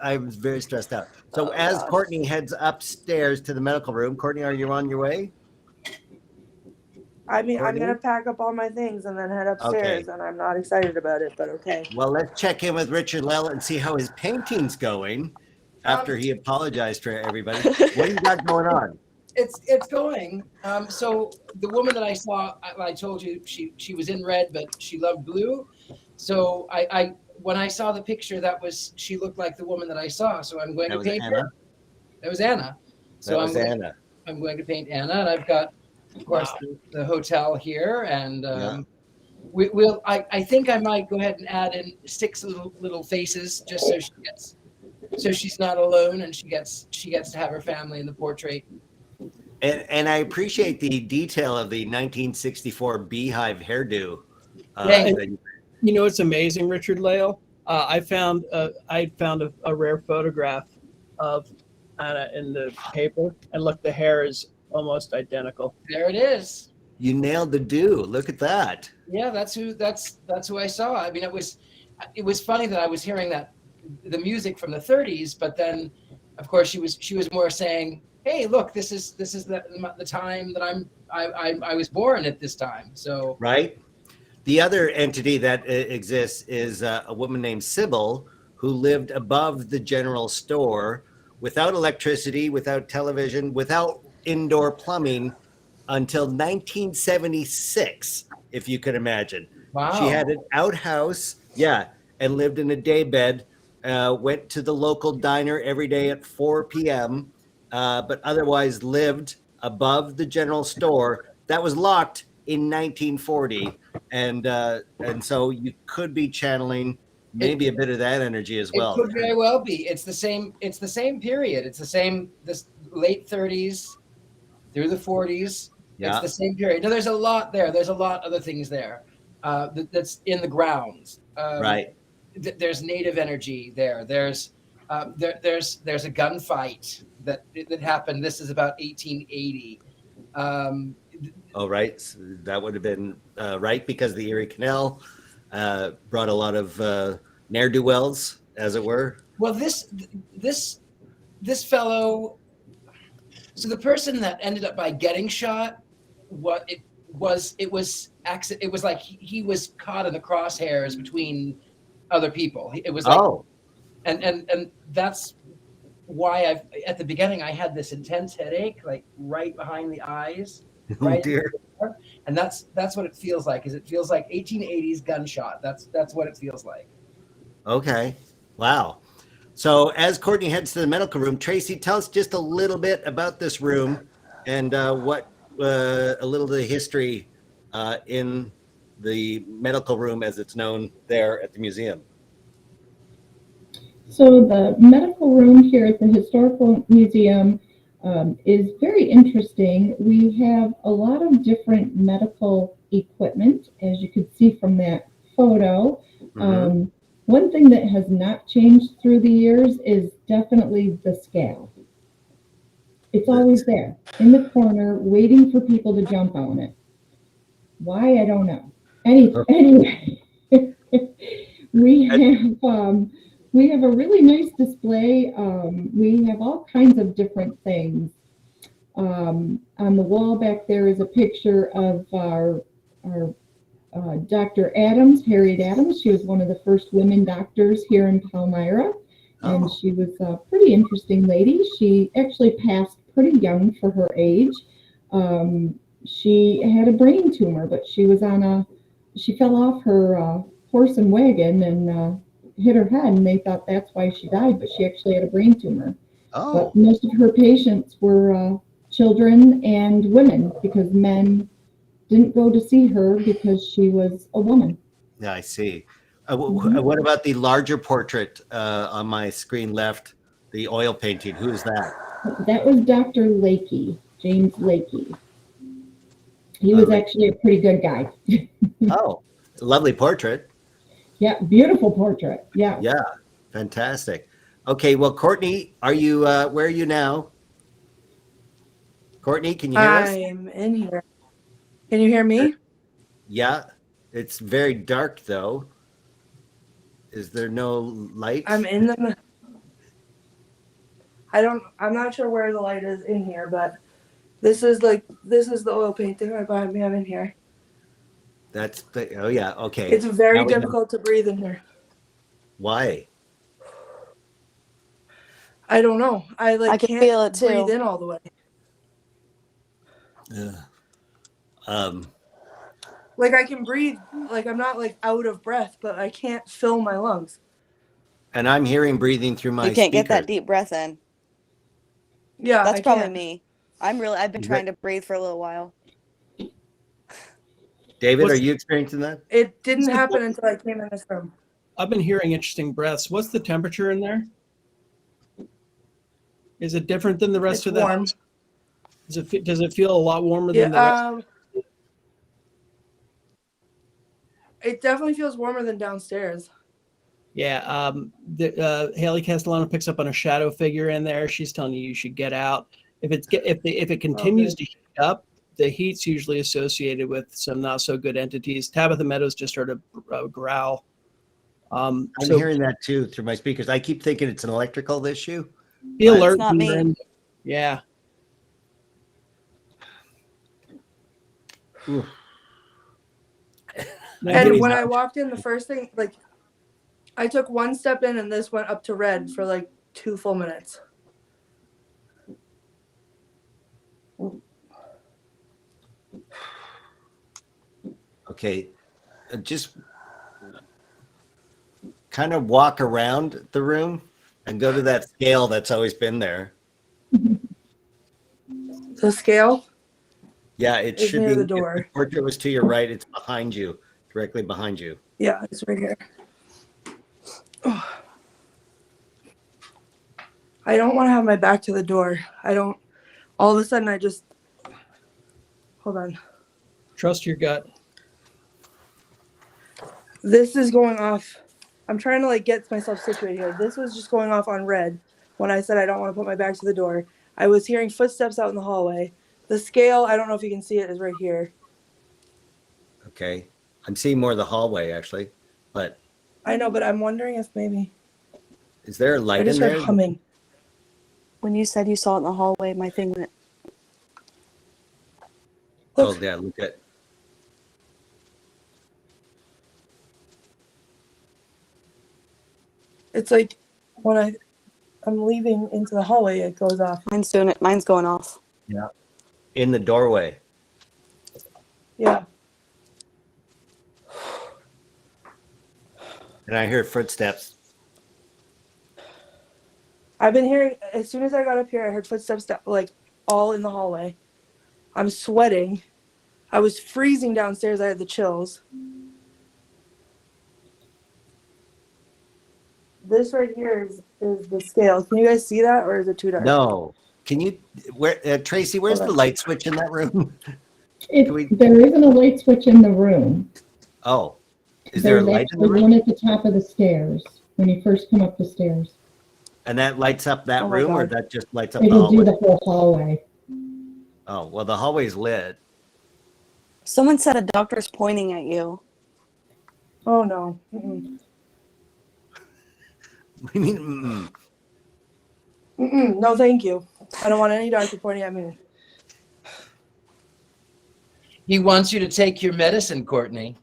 I'm very stressed out. So Oh, as gosh. Courtney heads upstairs to the medical room, Courtney, are you on your way? I mean, I'm Courtney? gonna pack up all my things and then head upstairs, and I'm not excited about it, but okay. Well, let's check in with Richard-Lael and see how his painting's going after he apologized to everybody. What do you got going on? It's going. So the woman that I saw, I told you she was in red, but she loved blue. So I when I saw the picture, she looked like the woman that I saw. So I'm going to paint her. That was Anna. So I'm going to paint Anna, and I've got, of course, the hotel here, and I think I might go ahead and add in 6 little faces, just so she's not alone, and she gets to have her family in the portrait. And I appreciate the detail of the 1964 beehive hairdo. You know, it's amazing, Richard-Lael. I found a rare photograph of Anna in the paper, and look, the hair is almost identical. There it is. You nailed the do. Look at that. Yeah, that's who I saw. I mean, it was funny that I was hearing the music from the 30s, but then, of course, she was more saying, hey, look, this is the time that I was born at this time. So right. The other entity that exists is a woman named Sybil, who lived above the general store without electricity, without television, without indoor plumbing until 1976, if you could imagine. wow. She had an outhouse, and lived in a daybed, went to the local diner every day at 4 p.m., but otherwise lived above the general store that was locked in 1940. And so you could be channeling maybe a bit of that energy as well. It could very well be. It's the same period. It's the same, this late 30s through the 40s. Yeah. It's the same period. Now, there's a lot there. There's a lot of other things there that's in the grounds. Right. There's native energy there. There's a gunfight that happened. This is about 1880. Oh, right. So that would have been right, because the Erie Canal brought a lot of ne'er-do-wells, as it were. Well, this fellow. So the person that ended up by getting shot, it was like he was caught in the crosshairs between other people. It was like, and that's why at the beginning I had this intense headache, like right behind the eyes. Right. Oh, dear. And that's what it feels like. It feels like 1880s gunshot. That's what it feels like. Okay. Wow. So as Courtney heads to the medical room, Tracy, tell us just a little bit about this room and what a little of the history in the medical room as it's known there at the museum. So the medical room here at the Historical Museum is very interesting. We have a lot of different medical equipment, as you could see from that photo. Mm-hmm. One thing that has not changed through the years is definitely the scale. It's always there in the corner, waiting for people to jump on it. Why, I don't know. Anyway, we have a really nice display. We have all kinds of different things. On the wall back there is a picture of our Dr. Adams, Harriet Adams. She was one of the first women doctors here in Palmyra, and she was a pretty interesting lady. She actually passed pretty young for her age. She had a brain tumor, but she fell off her horse and wagon and hit her head, and they thought that's why she died, but she actually had a brain tumor. But most of her patients were children and women, because men didn't go to see her because she was a woman. Yeah, I see. Mhm. What about the larger portrait on my screen left? The oil painting. Who is that? That was Dr. Lakey, James Lakey. He was actually a pretty good guy. Oh, lovely portrait. Yeah, beautiful portrait. Yeah. Yeah, fantastic. Okay, well, Courtney, are you? Where are you now? Courtney, can you hear us? I'm in here. Can you hear me? Yeah, it's very dark though. Is there no light? I'm in the. I'm not sure where the light is in here, but this is the oil painting right behind me. I'm in here. Oh yeah, okay. It's very difficult to breathe in here. Why? I don't know. I can can't feel it too. breathe in all the way. Like I can breathe, like I'm not like out of breath, but I can't fill my lungs. And I'm hearing breathing through my You can't get that speakers. deep breath in. Yeah, That's I probably can't. me. I've been trying to breathe for a little while. David, are you experiencing that? It didn't happen until I came in this room. I've been hearing interesting breaths. What's the temperature in there? Is it different than the rest It's of the warm. house? Does it feel a lot warmer than the rest? It definitely feels warmer than downstairs. Yeah. Haley Castellano picks up on a shadow figure in there. She's telling you should get out. If it continues to heat up, the heat's usually associated with some not so good entities. Tabitha Meadows just heard a growl. I'm hearing that too through my speakers. I keep thinking it's an electrical issue. Be alert. It's not me. Yeah. Ooh. And when I walked in, the first thing, like, I took one step in and this went up to red for like 2 full minutes. Okay, just kind of walk around the room and go to that scale that's always been there. The scale? Yeah, it It's should near be. the If door. the portrait was to your right, it's behind you, directly behind you. Yeah, it's right here. Oh. I don't want to have my back to the door. All of a sudden hold on. Trust your gut. This is going off. I'm trying to like get myself situated here. This was just going off on red when I said I don't want to put my back to the door. I was hearing footsteps out in the hallway. The scale, I don't know if you can see it, is right here. Okay, I'm seeing more of the hallway actually, but I know, but I'm wondering if maybe. is there a I light in just heard there? humming. When you said you saw it in the hallway, my thing went. Oh yeah, look at. It's like when I'm leaving into the hallway, it goes off. Mine's doing it. Mine's going off. Yeah, in the doorway. Yeah. And I hear footsteps. I've been hearing, as soon as I got up here, I heard footsteps like all in the hallway. I'm sweating. I was freezing downstairs. I had the chills. This right here is the scale. Can you guys see that, or is it too dark? No. Can you, Tracy, where's the light switch in that room? There isn't a light switch in the room. Oh, is there a light in the There's room? one at the top of the stairs when you first come up the stairs. And that lights up that room, or that just lights up the It'll do hallway? the whole hallway. Oh, well, the hallway's lit. Someone said a doctor's pointing at you. Oh no. Mm-mm. What do you mean? Mm-mm. No, thank you. I don't want any doctor pointing at me. He wants you to take your medicine, Courtney.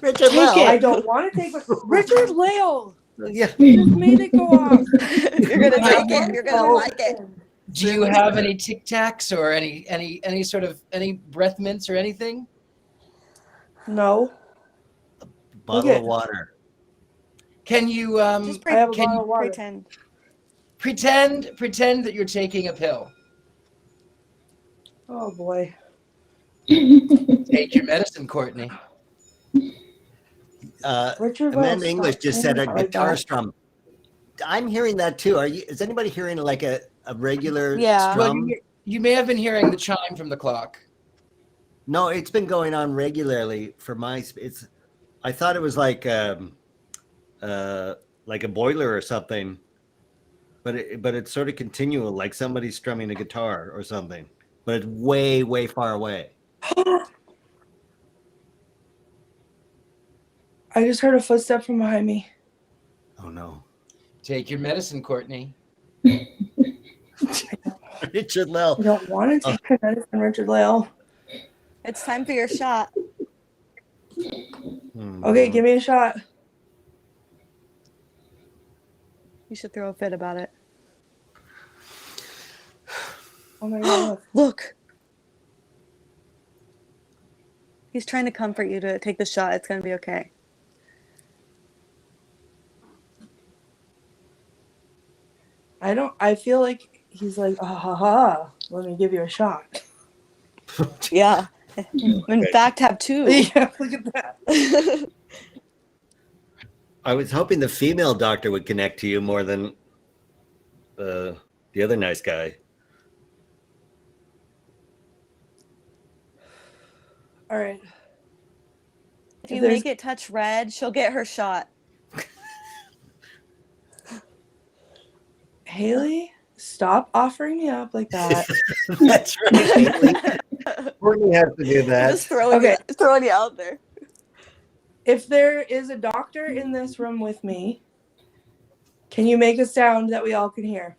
Richard-Lael. I don't want to take Richard-Lael. Yeah. Just made it go off. You're gonna take it. You're gonna like it. Do you have any Tic Tacs or any sort of breath mints or anything? No. Bottle of water. Can you Just I have a bottle of water. pretend. pretend that you're taking a pill? Oh boy. Take your medicine, Courtney. Richard-Lael, Amanda English stop just saying said a that like guitar that. strum. I'm hearing that too. Is anybody hearing like a regular Yeah. Well, strum? you may have been hearing the chime from the clock. No, it's been going on regularly for my. I thought it was like a boiler or something, but it's sort of continual, like somebody's strumming a guitar or something. But it's way, way far away. I just heard a footstep from behind me. Oh no. Take your medicine, Courtney. Richard-Lael. I don't want to take my medicine, Richard-Lael. It's time for your shot. Okay, give me a shot. You should throw a fit about it. Oh my god. Look. He's trying to comfort you to take the shot. It's going to be okay. I feel like he's like, ah, ha, ha, let me give you a shot. Yeah. In fact, have two. Yeah, look at that. I was hoping the female doctor would connect to you more than the other nice guy. All right. If you make it touch red, she'll get her shot. Haley, stop offering me up like that. That's right. Courtney has to do that. Just throwing you out there. If there is a doctor in this room with me, can you make a sound that we all can hear?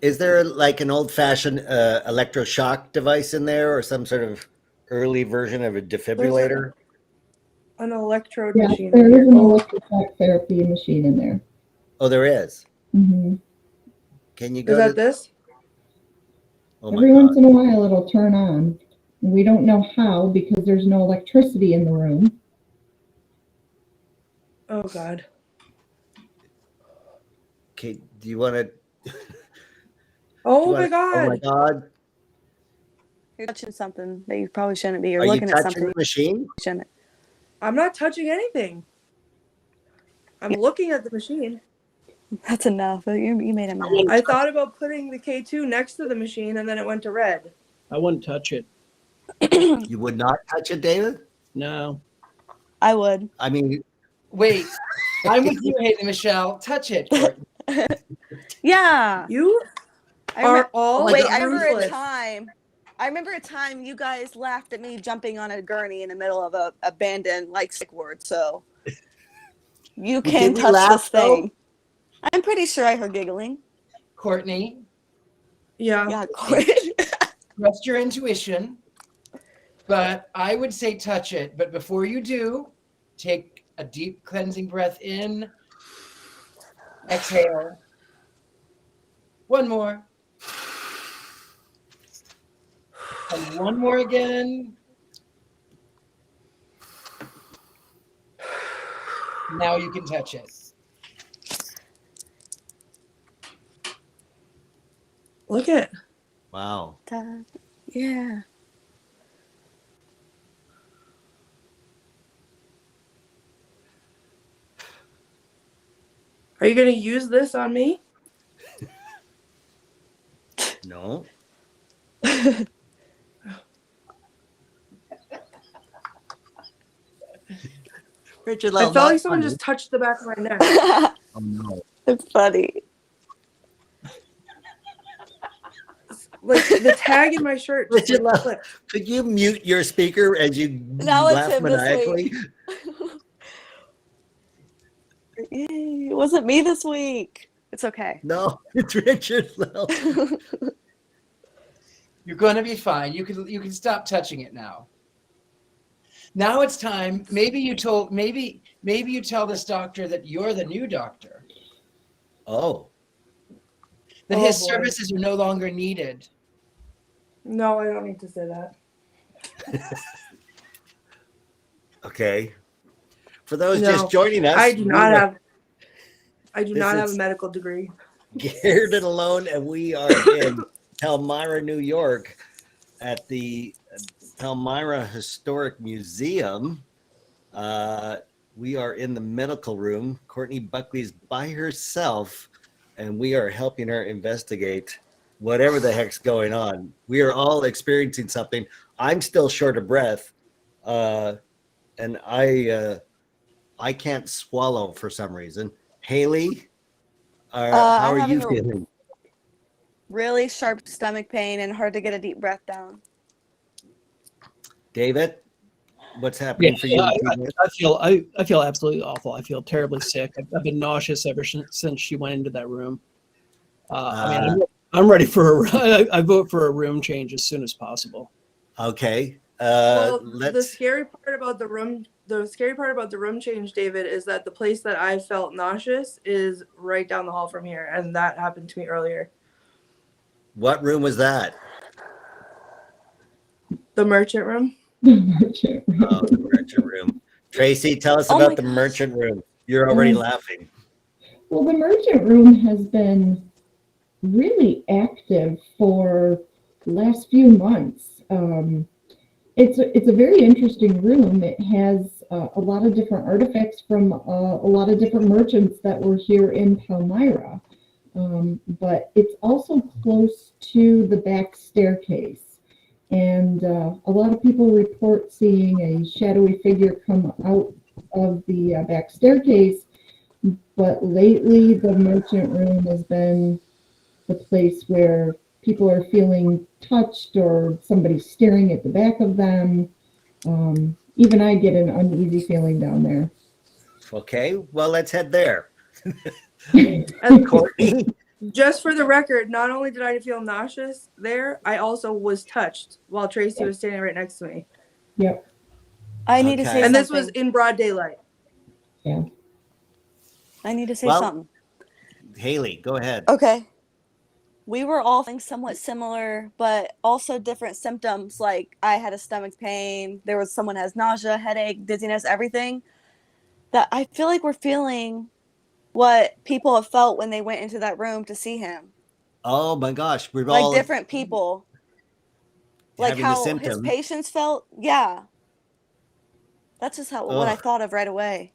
Is there like an old-fashioned electroshock device in there, or some sort of early version of a defibrillator? An electrode Yeah, machine. there is an electroshock therapy machine in there. Oh, there is. Mm-hmm. Can you go Is that to this? Oh my Every God. once in a while it'll turn on. We don't know how because there's no electricity in the room. Oh god. Okay, do you want to? Oh my god. Oh my God! You're touching something that you probably shouldn't be. You're Are you looking at touching something the machine? you shouldn't. I'm not touching anything. I'm looking at the machine. That's enough. You made him mad. I thought about putting the K2 next to the machine and then it went to red. I wouldn't touch it. You would not touch it, David? No. I would. I mean, Wait, I'm with you, Haley Michelle. Touch it, Courtney. Yeah. You I are remember, all wait, I remember ruthless. a time you guys laughed at me jumping on a gurney in the middle of a abandoned like sick ward. So you can did we touch laugh, this thing. I'm pretty sure I heard giggling. Courtney, Yeah. Yeah, Courtney. trust your intuition, but I would say touch it. But before you do, take a deep cleansing breath in. Exhale. One more. And one more again. Now you can touch it. Look at wow. Yeah. Are you going to use this on me? No. Richard-Lael, I felt like not someone funny. just touched the back of my neck. Oh no. It's funny. Like the tag in my shirt. just Richard-Lael, flipped. could you mute your speaker as you Now it's laugh him this maniacally? week. Yay, it wasn't me this week. It's okay. No, it's Richard-Lael. You're going to be fine. You can stop touching it now. Now it's time. Maybe you tell this doctor that you're the new doctor. Oh. That Oh, his boy. services are no longer needed. No, I don't need to say that. Okay. For those No, just joining us, I do not have a medical degree. Scared and Alone, and we are in Palmyra, New York, at the Palmyra Historic Museum. We are in the medical room. Courtney Buckley's by herself, and we are helping her investigate whatever the heck's going on. We are all experiencing something. I'm still short of breath, and I can't swallow for some reason. Haley, how are you feeling? Really sharp stomach pain and hard to get a deep breath down. David, what's happening for you? I feel absolutely awful. I feel terribly sick. I've been nauseous ever since she went into that room. I'm ready for I vote for a room change as soon as possible. Okay. The scary part about the room change, David, is that the place that I felt nauseous is right down the hall from here, and that happened to me earlier. What room was that? The merchant room. The merchant room. Oh, the merchant room. Tracy, tell us about the merchant room. You're already laughing. Well, the merchant room has been really active for the last few months. It's a very interesting room. It has a lot of different artifacts from a lot of different merchants that were here in Palmyra. But it's also close to the back staircase. And a lot of people report seeing a shadowy figure come out of the back staircase. But lately, the merchant room has been the place where people are feeling touched or somebody staring at the back of them. Even I get an uneasy feeling down there. Okay, well, let's head there. And Courtney? just for the record, not only did I feel nauseous there, I also was touched while Tracy was standing right next to me. Yep. I need to say And something. this was in broad daylight. Yeah. I need to say something. Haley, go ahead. Okay. We were all feeling somewhat similar, but also different symptoms. Like I had a stomach pain. There was someone has nausea, headache, dizziness, everything. That I feel like we're feeling what people have felt when they went into that room to see him. Oh my gosh, we're Like all different people. Like how his patients felt. Yeah. That's just what I thought of right away.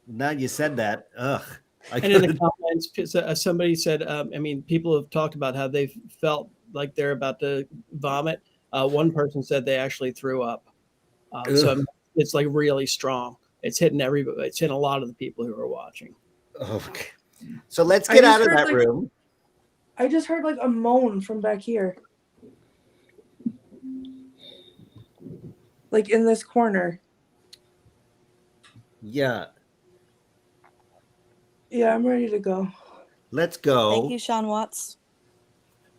Now you said that. Ugh. And in the comments, somebody said, people have talked about how they felt like they're about to vomit. One person said they actually threw up. So it's like really strong. It's hitting everybody. It's hitting a lot of the people who are watching. Okay. So let's get out of that room. I just heard like a moan from back here. Like in this corner. Yeah. Yeah, I'm ready to go. Let's go. Thank you, Sean Watts.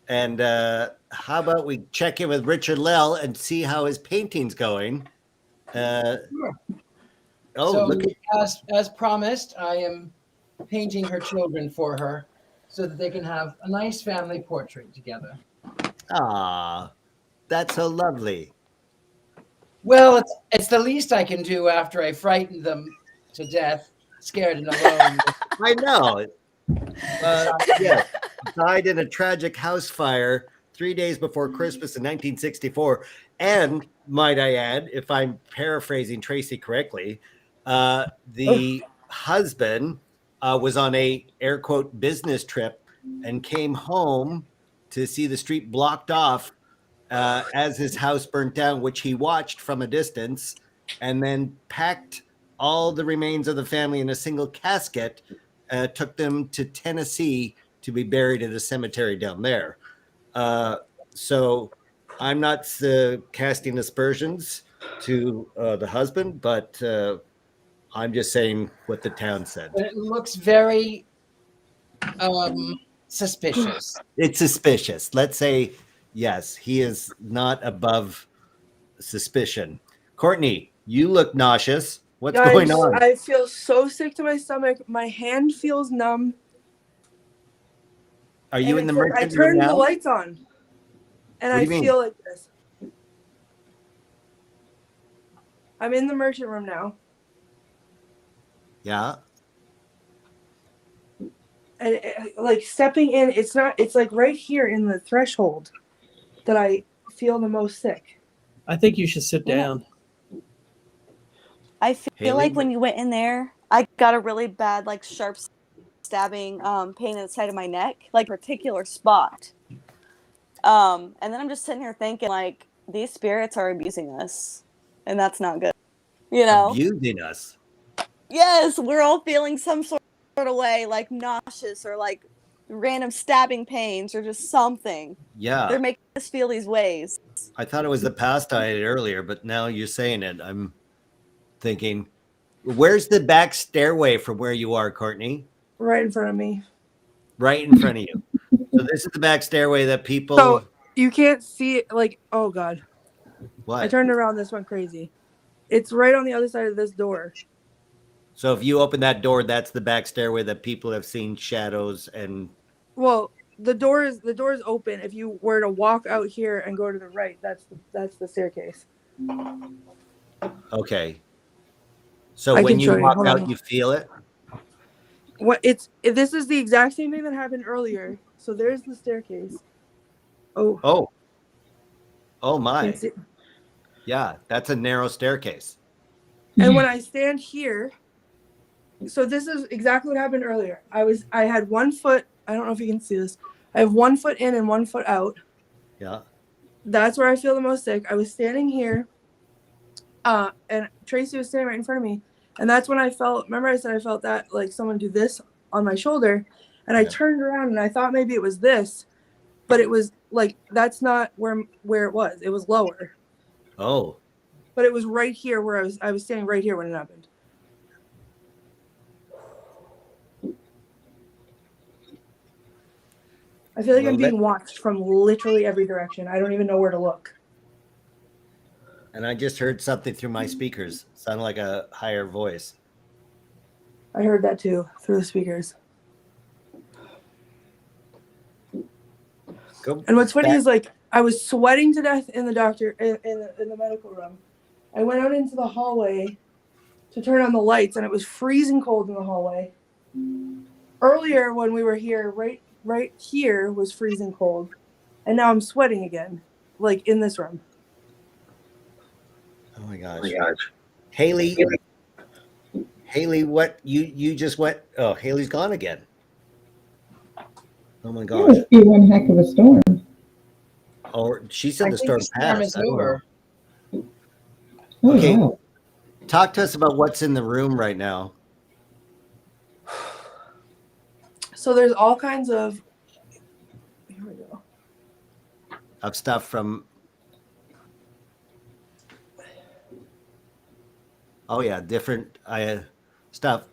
And how about we check in with Richard-Lael and see how his painting's going? Sure. Oh, so look at, as promised, I am painting her children for her so that they can have a nice family portrait together. ah, that's so lovely. Well, it's the least I can do after I frightened them to death, scared and alone. I know. Yeah, died in a tragic house fire 3 days before Christmas in 1964. And might I add, if I'm paraphrasing Tracy correctly, the husband was on a air quote business trip and came home to see the street blocked off as his house burnt down, which he watched from a distance, and then packed all the remains of the family in a single casket, took them to Tennessee to be buried in a cemetery down there. So I'm not casting aspersions to the husband, but I'm just saying what the town said. But it looks very suspicious. It's suspicious. Let's say, yes, he is not above suspicion. Courtney, you look nauseous. What's going on? I feel so sick to my stomach. My hand feels numb. Are you in the merchant room I turned now? the lights on, and I feel like this. I'm in the merchant room now. Yeah. And like stepping in, it's like right here in the threshold that I feel the most sick. I think you should sit down. I feel Haley? like when you went in there, I got a really bad, like, sharp stabbing pain in the side of my neck, like, particular spot. And then I'm just sitting here thinking, like, these spirits are abusing us, and that's not good. You know? Abusing us. Yes, we're all feeling some sort of way, like nauseous or like random stabbing pains or just something. Yeah. They're making us feel these ways. I thought it was the past I had earlier, but now you're saying it. I'm thinking, where's the back stairway from where you are, Courtney? Right in front of me. Right in front of you. So this is the back stairway that people. So you can't see it. Like, oh God. What? I turned around. This went crazy. It's right on the other side of this door. So if you open that door, that's the back stairway that people have seen shadows and. Well, the door is open. If you were to walk out here and go to the right, that's the staircase. Okay. So I when can you show you. walk Hold out, on. you feel it? This is the exact same thing that happened earlier. So there's the staircase. Oh my. Can't see. Yeah, that's a narrow staircase. And when I stand here, so this is exactly what happened earlier. I had 1 foot. I don't know if you can see this. I have 1 foot in and 1 foot out. Yeah. That's where I feel the most sick. I was standing here, and Tracy was standing right in front of me. And that's when I felt, remember I said I felt that, like someone do this on my shoulder. And I turned around and I thought maybe it was this, but it was like, that's not where it was. It was lower. Oh. But it was right here where I was standing right here when it happened. I feel like I'm being watched from literally every direction. I don't even know where to look. And I just heard something through my speakers. Sounded like a higher voice. I heard that too through the speakers. And what's funny is, like, I was sweating to death in the in the medical room. I went out into the hallway to turn on the lights, and it was freezing cold in the hallway. Earlier when we were here, right here was freezing cold, and now I'm sweating again, like in this room. Oh my gosh. Haley, what you just went? Oh, Haley's gone again. Oh my That gosh. must be one heck of a storm. Or she said the storm passed. Is over. Okay. Wow. Talk to us about what's in the room right now. So there's all kinds of, here we go. Of stuff from. Oh yeah, different stuff.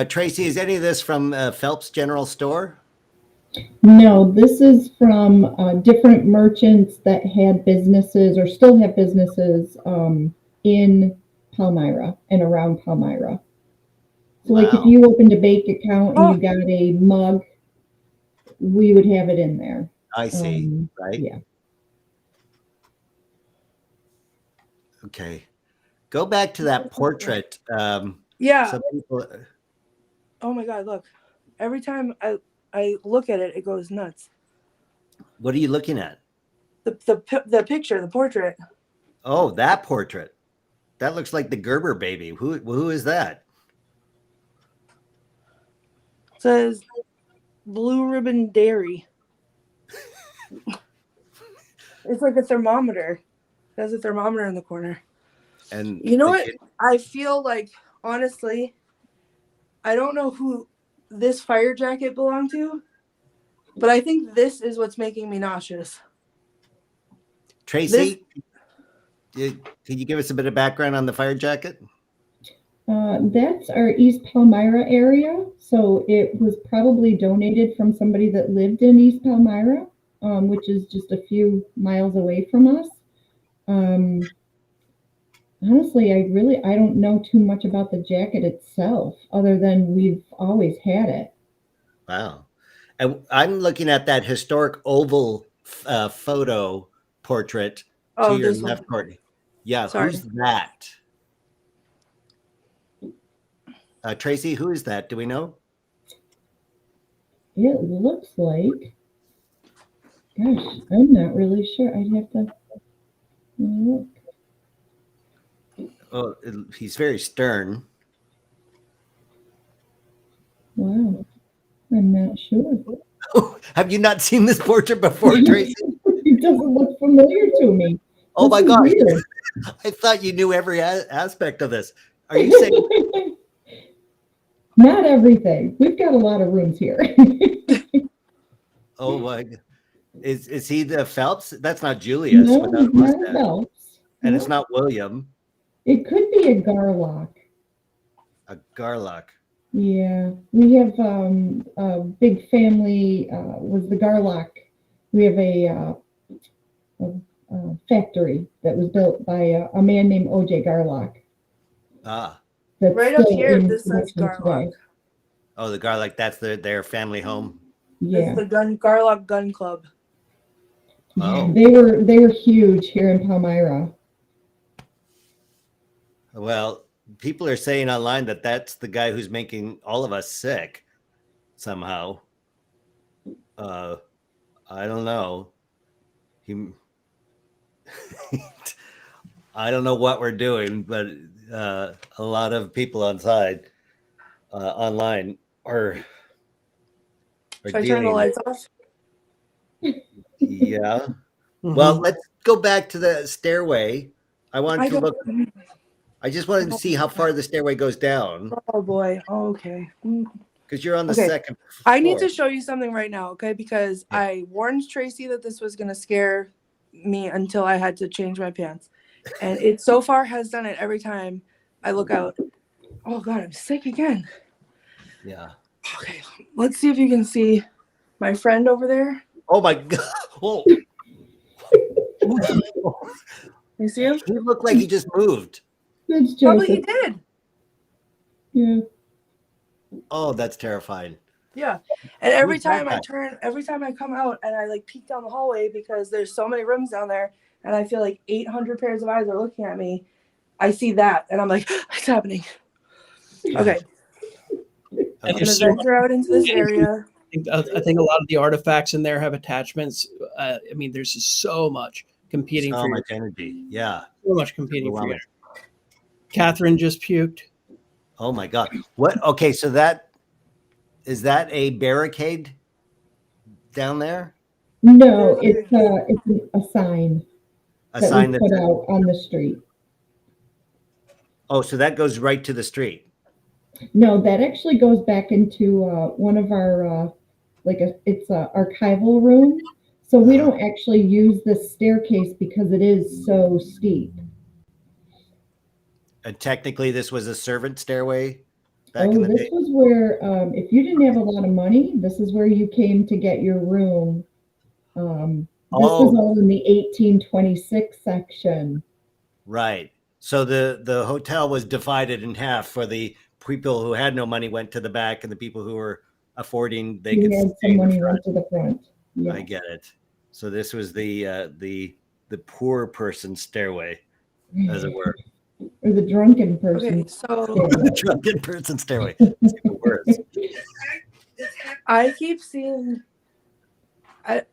Tracy, is any of this from Phelps General Store? No, this is from different merchants that had businesses or still have businesses in Palmyra and around Palmyra. So like if you opened a bank account and you got a mug, we would have it in there. I see, right? Yeah. Okay. Go back to that portrait. Yeah. Some people... Oh my God, look. Every time I look at it, it goes nuts. What are you looking at? The picture, the portrait. Oh, that portrait. That looks like the Gerber baby. Who is that? It says Blue Ribbon Dairy. It's like a thermometer. It has a thermometer in the corner. And you know what? I feel like, honestly, I don't know who this fire jacket belonged to, but I think this is what's making me nauseous. Tracy, can you give us a bit of background on the fire jacket? That's our East Palmyra area. So it was probably donated from somebody that lived in East Palmyra, which is just a few miles away from us. Honestly, I don't know too much about the jacket itself, other than we've always had it. Wow. And I'm looking at that historic oval photo portrait to your left, Courtney. Yeah, Sorry. who's that? Tracy, who is that? Do we know? It looks like, gosh, I'm not really sure. I'd have to look. Oh, he's very stern. Wow, I'm not sure. Have you not seen this portrait before, Tracy? It doesn't look familiar to me. Oh my This is gosh. weird. I thought you knew every aspect of this. Are you saying? Not everything. We've got a lot of rooms here. Oh my! Is he the Phelps? That's not Julius. No, without a he's not mustache. Phelps. And No. it's not William. It could be a Garlock. A Garlock. Yeah, we have a big family. Was the Garlock? We have a factory that was built by a man named O.J. Garlock. Ah. That's Right up still here, in this says production Garlock. today. Oh, the Garlock. That's their family home. Yeah, It's the Garlock Gun Club. Oh. they were huge here in Palmyra. Well, people are saying online that that's the guy who's making all of us sick somehow. I don't know. I don't know what we're doing, but a lot of people online are Should I turn the dealing. lights off? Yeah. Well, let's go back to the stairway. I just wanted to see how far the stairway goes down Oh boy. Oh, okay. because you're on the Okay. second floor. I need to show you something right now, okay? Because Yeah. I warned Tracy that this was gonna scare me until I had to change my pants, and it so far has done it every time I look out. Oh God, I'm sick again. Yeah. Okay, let's see if you can see my friend over there. Oh my God. Whoa. You see him? He looked like he just moved. That's Probably he Joseph. did. Yeah. Oh, that's terrifying. Yeah. And every Who's that time guy? every time I come out and I like peek down the hallway because there's so many rooms down there and I feel like 800 pairs of eyes are looking at me, I see that and I'm like, it's happening. Okay. I'm going to venture out into this area. I think a lot of the artifacts in there have attachments. I mean, there's just so much competing So for much energy. Yeah. so much competing for you. Overwhelming. Catherine just puked. Oh my God. What? Okay. So is that a barricade down there? No, it's a sign A that sign we that put says, out on the street. oh, so that goes right to the street. No, that actually goes back into one of our it's a archival room. So we don't actually use this staircase because it is so steep. And technically, this was a servant stairway back in Oh, the this day. was where if you didn't have a lot of money, this is where you came to get your room. This was all in the 1826 section. Right. So the hotel was divided in half for the people who had no money went to the back, and the people who were affording they You could had stay in some the money front. went to the front. Yeah. I get it. So this was the poor person stairway, as it were. Or the drunken person. Okay, so The drunken person stairway. It's even worse. I keep seeing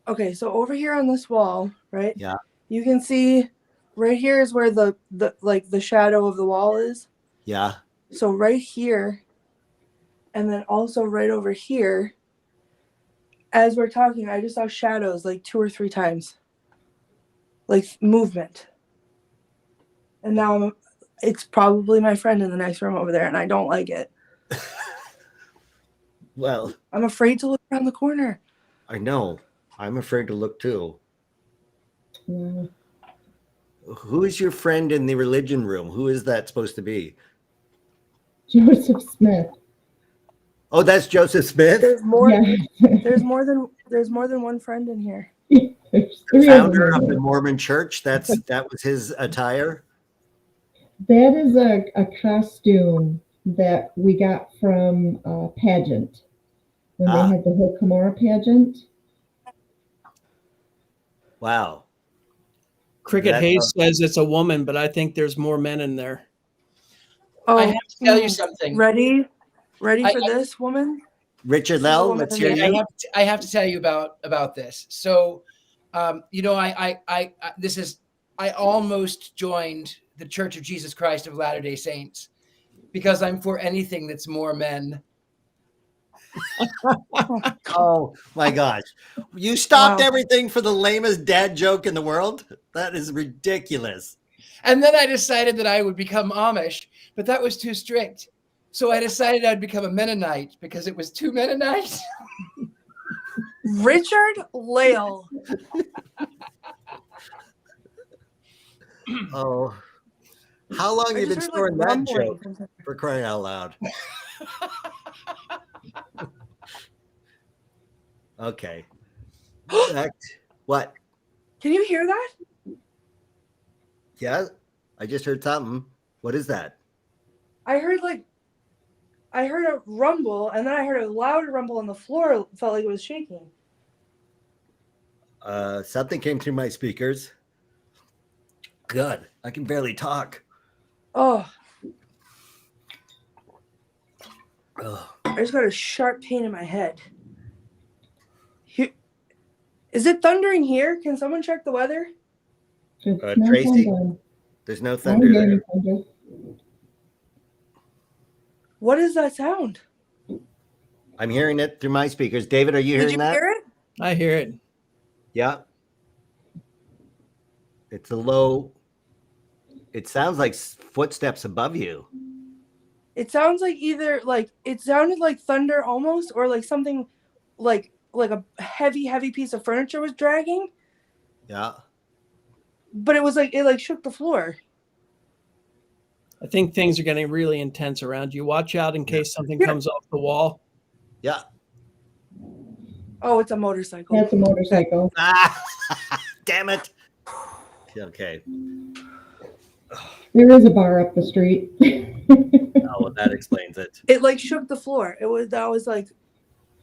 okay, so over here on this wall, right? Yeah. You can see right here is where the shadow of the wall is. Yeah. So right here, and then also right over here, as we're talking, I just saw shadows like 2 or 3 times. Like movement. And now it's probably my friend in the next room over there, and I don't like it. Well, I'm afraid to look around the corner. I know. I'm afraid to look too. Wow. Who is your friend in the religion room? Who is that supposed to be? Joseph Smith. Oh, that's Joseph Smith, There's more. Yeah. There's more than one friend in here. There's 3 founder of of them. the Mormon Church. That was his attire. That is a costume that we got from a pageant when they had the whole Kimura pageant. Wow. Cricket That Hayes sounds- says it's a woman, but I think there's more men in there. Oh, I have to tell you something. Ready? Ready for this, woman? Richard-Lael, let's hear you. I have to tell you about this. So, you know, I almost joined the Church of Jesus Christ of Latter-day Saints because I'm for anything that's more men. Oh my gosh. You stopped everything for the lamest dad joke in the world? That is ridiculous. And then I decided that I would become Amish, but that was too strict. So I decided I'd become a Mennonite because it was too Mennonite. Richard-Lael. Oh. How long have you been storing that joke, for crying out loud? Okay. What? Can you hear that? Yeah, I just heard something. What is that? I heard a rumble, and then I heard a louder rumble, and the floor felt like it was shaking. Something came through my speakers. Good. I can barely talk. Oh. Ugh. I just got a sharp pain in my head. Is it thundering here? Can someone check the weather? Tracy, there's no thunder there. What is that sound? I'm hearing it through my speakers. David, are you hearing that? Did you hear it? I hear it. Yeah. It's a low. It sounds like footsteps above you. It sounds like it sounded like thunder almost, or like something like a heavy piece of furniture was dragging. Yeah. But it was like it shook the floor. I think things are getting really intense around you. Watch out in case something comes off the wall. Yeah. Oh, it's a motorcycle. That's a motorcycle. Ah, damn it. Okay. There is a bar up the street. Oh, well, that explains it. It shook the floor. That was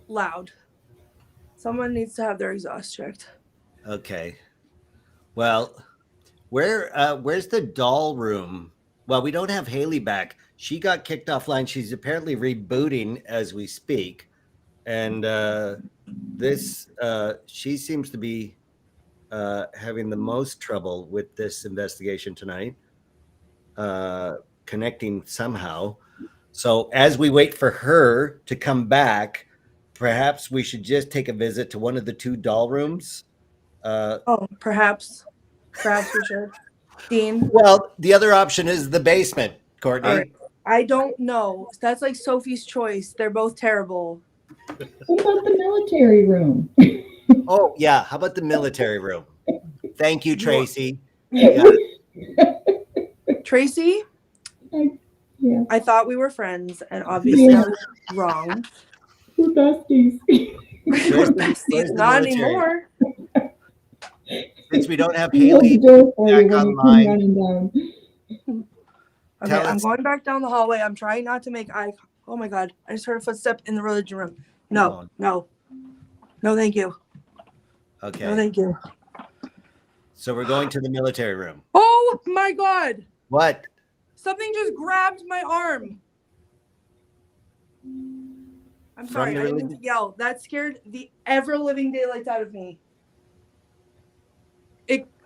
loud. Someone needs to have their exhaust checked. Okay. Well, where's the doll room? Well, we don't have Haley back. She got kicked offline. She's apparently rebooting as we speak. And she seems to be having the most trouble with this investigation tonight, connecting somehow. So as we wait for her to come back, perhaps we should just take a visit to one of the two doll rooms. Perhaps we should. Dean. Well, the other option is the basement, Courtney. Right. I don't know. That's like Sophie's choice. They're both terrible. What about the military room? Oh, yeah. How about the military room? Thank you, Tracy. Yeah. Tracy? Yeah. I thought we were friends, and obviously I was wrong. We're besties. We're besties. Not anymore. Since we don't have Haley back online. Okay, I'm going back down the hallway. I'm trying not to make eye. Oh my God! I just heard a footstep in the religion room. No, thank you. Okay. No, thank you. So we're going to the military room. Oh my God! What? Something just grabbed my arm. I'm sorry. I didn't mean to yell. That scared the ever-living daylights out of me.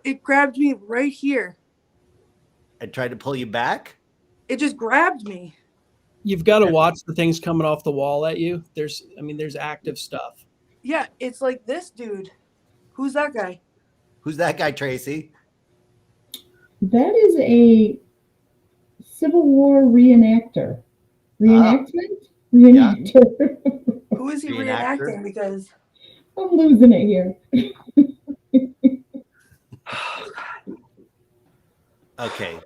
It grabbed me right here. And tried to pull you back? It just grabbed me. You've got to watch the things coming off the wall at you. There's active stuff. Yeah, it's like this dude. Who's that guy? Who's that guy, Tracy? That is a Civil War reenactor. Reenactment? Reenactor. Yeah. Who is he reenacting? Because I'm losing it here. Okay.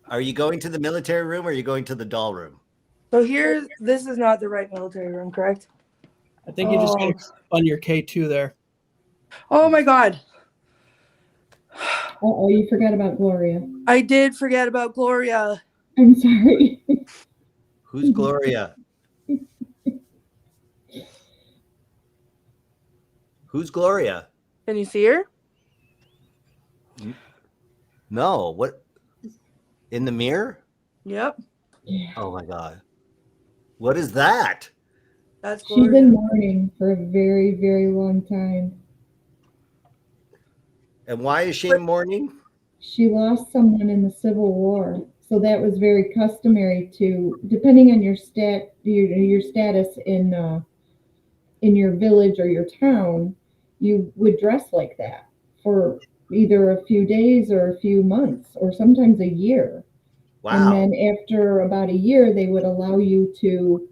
Are you going to the military room or are you going to the doll room? So this is not the right military room, correct? I think you just on your K2 there. Oh my God. Oh, you forgot about Gloria. I did forget about Gloria. I'm sorry. Who's Gloria? Who's Gloria? Can you see her? No. What? In the mirror? Yep. Yeah. Oh my God. What is that? That's She's Gloria. been mourning for a very, very long time. And why is she in mourning? She lost someone in the Civil War, so that was very customary to, depending on your status in your village or your town, you would dress like that for either a few days or a few months or sometimes a year. And Wow. then after about a year, they would allow you to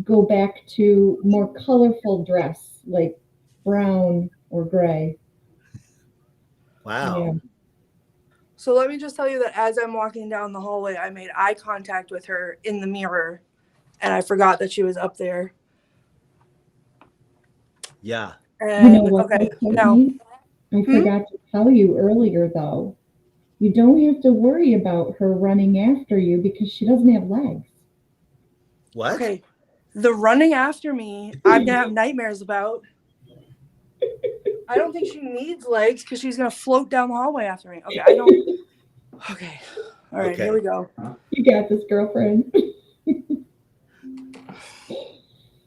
go back to more colorful dress, like brown or gray. Wow. Yeah. So let me just tell you that as I'm walking down the hallway, I made eye contact with her in the mirror, and I forgot that she was up there. Yeah. And You know what, okay, though, now Courtney? I forgot to tell you earlier, though. You don't have to worry about her running after you because she doesn't have legs. What? okay, the running after me, I'm gonna have nightmares about. I don't think she needs legs because she's gonna float down the hallway after me. Okay, I don't. Okay, all right, Okay. here we go. You got this, girlfriend.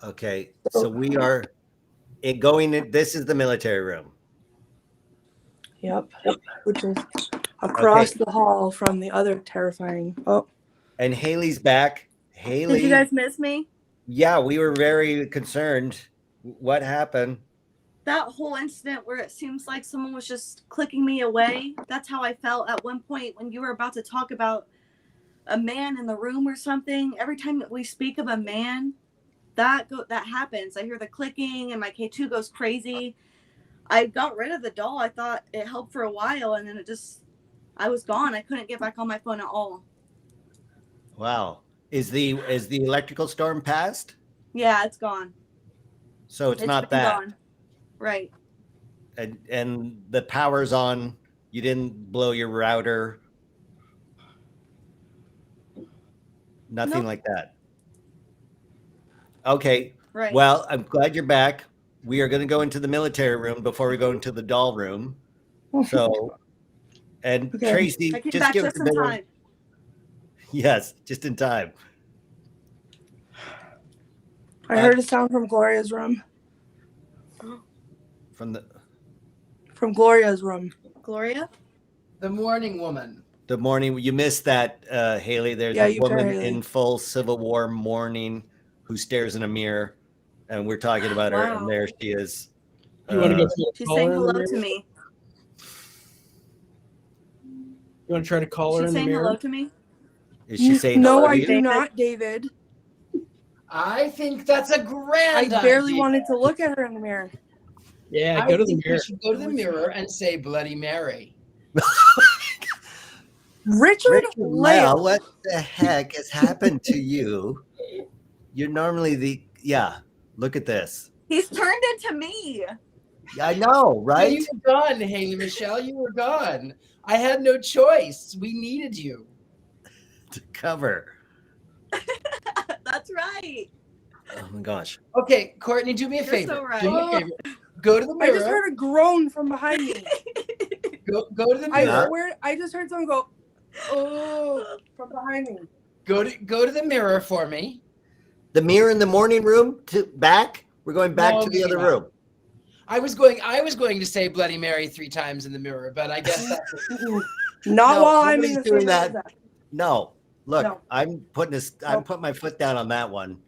Okay. So we are going in. This is the military room. Yep, which is across Okay. the hall from the other terrifying. Oh, And Haley's back. Haley. Did you guys miss me? Yeah, we were very concerned. What happened? That whole incident where it seems like someone was just clicking me away. That's how I felt at one point when you were about to talk about a man in the room or something. Every time that we speak of a man, that happens. I hear the clicking and my K2 goes crazy. I got rid of the doll. I thought it helped for a while, and then I was gone. I couldn't get back on my phone at all. Wow. Is the electrical storm past? Yeah, it's gone. So it's not been that. gone. Right. And the power's on. You didn't blow your router. Nothing Nope. like that. Okay. Right. Well, I'm glad you're back. We are going to go into the military room before we go into the doll room. So, and Okay. Tracy, I came just back give just us a in bit of, time. yes, just in time. I heard a sound from Gloria's room. From Gloria's room. Gloria? The morning woman. The morning, you missed that, Haley. There's Yeah, a you bet, woman Haley. in full Civil War mourning who stares in a mirror, and we're talking about her, and Wow. there she is. You want to go try to She's call saying her in the hello mirror? to me. You want to try to call her She's in the saying mirror? hello to me. Is she saying No, hello I to do you? not, David. I think that's a grand I barely idea. wanted to look at her in the mirror. Yeah, I go to the think we mirror. should go to the mirror and say Bloody Mary. Richard-Lael. What the heck has happened to you? You're normally look at this. He's turned into me. I know, Yeah, right? you were gone, Haley Michelle. You were gone. I had no choice. We needed you. To cover. That's right. Oh my gosh. Okay, Courtney, do me a You're favor. so right. Do me a favor. Go to the I just mirror. heard a groan from behind me. Go to the I mirror. swear, I just heard someone go, oh, from behind me. Go to the mirror for me. The mirror in the morning room back? We're going back to the other room. I was going to say Bloody Mary 3 times in the mirror, but I guess that's Not while I'm in nobody's the doing same that. room as No. Look, No. I'm putting my foot down on that one.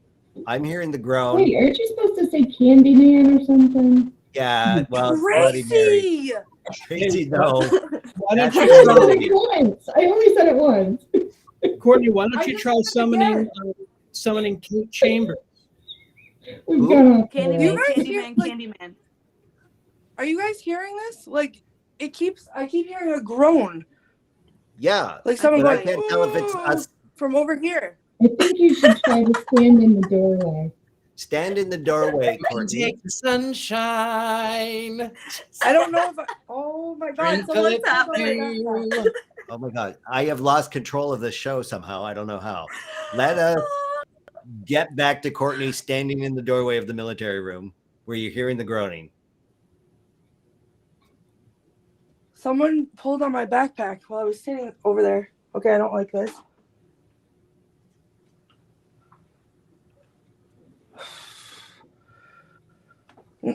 I'm hearing the groan. Wait, aren't you supposed to say Candyman or something? Yeah, well, it's Bloody Mary. Tracy! Tracy, no. Why don't That's you I the only said movie. it once. I only said it once. Courtney, why don't I you just try said it summoning Kate Chambers? We've Who? gone off the Candyman, You rails. guys Candyman, hear- like- Candyman. Are you guys hearing this? Like, I keep hearing a groan. Yeah. Like someone But I going, can't tell if it's us. from over here. I think you should try to stand in the doorway. Stand in the doorway, Courtney. take the sunshine. I don't know if oh my God, Sprinkle someone's it happening. through. Oh my God. I have lost control of the show somehow. I don't know how. Let us get back to Courtney standing in the doorway of the military room where you're hearing the groaning. Someone pulled on my backpack while I was standing over there. Okay, I don't like this.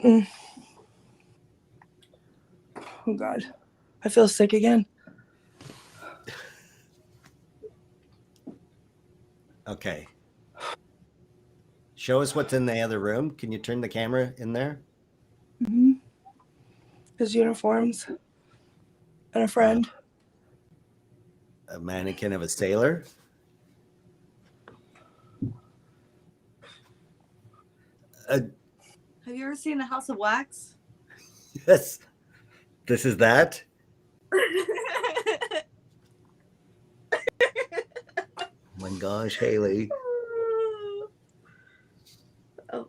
Mm-mm. Oh God, I feel sick again. Okay. Show us what's in the other room. Can you turn the camera in there? Mm-hmm. His uniforms and a friend. A mannequin of a sailor. Have you ever seen a House of Wax? Yes. This is that. Oh my gosh, Haley. Oh.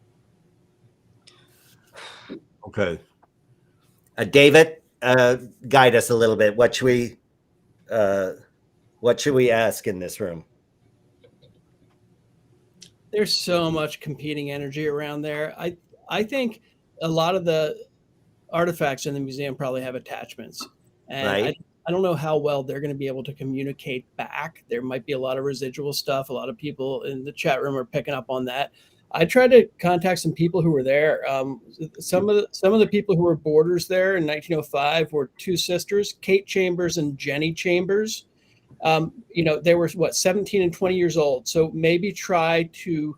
Okay. David, guide us a little bit. What should we ask in this room? There's so much competing energy around there. I think a lot of the artifacts in the museum probably have attachments, and Right. I don't know how well they're going to be able to communicate back. There might be a lot of residual stuff. A lot of people in the chat room are picking up on that. I tried to contact some people who were there. Some of the people who were boarders there in 1905 were two sisters, Kate Chambers and Jenny Chambers. They were 17 and 20 years old. So maybe try to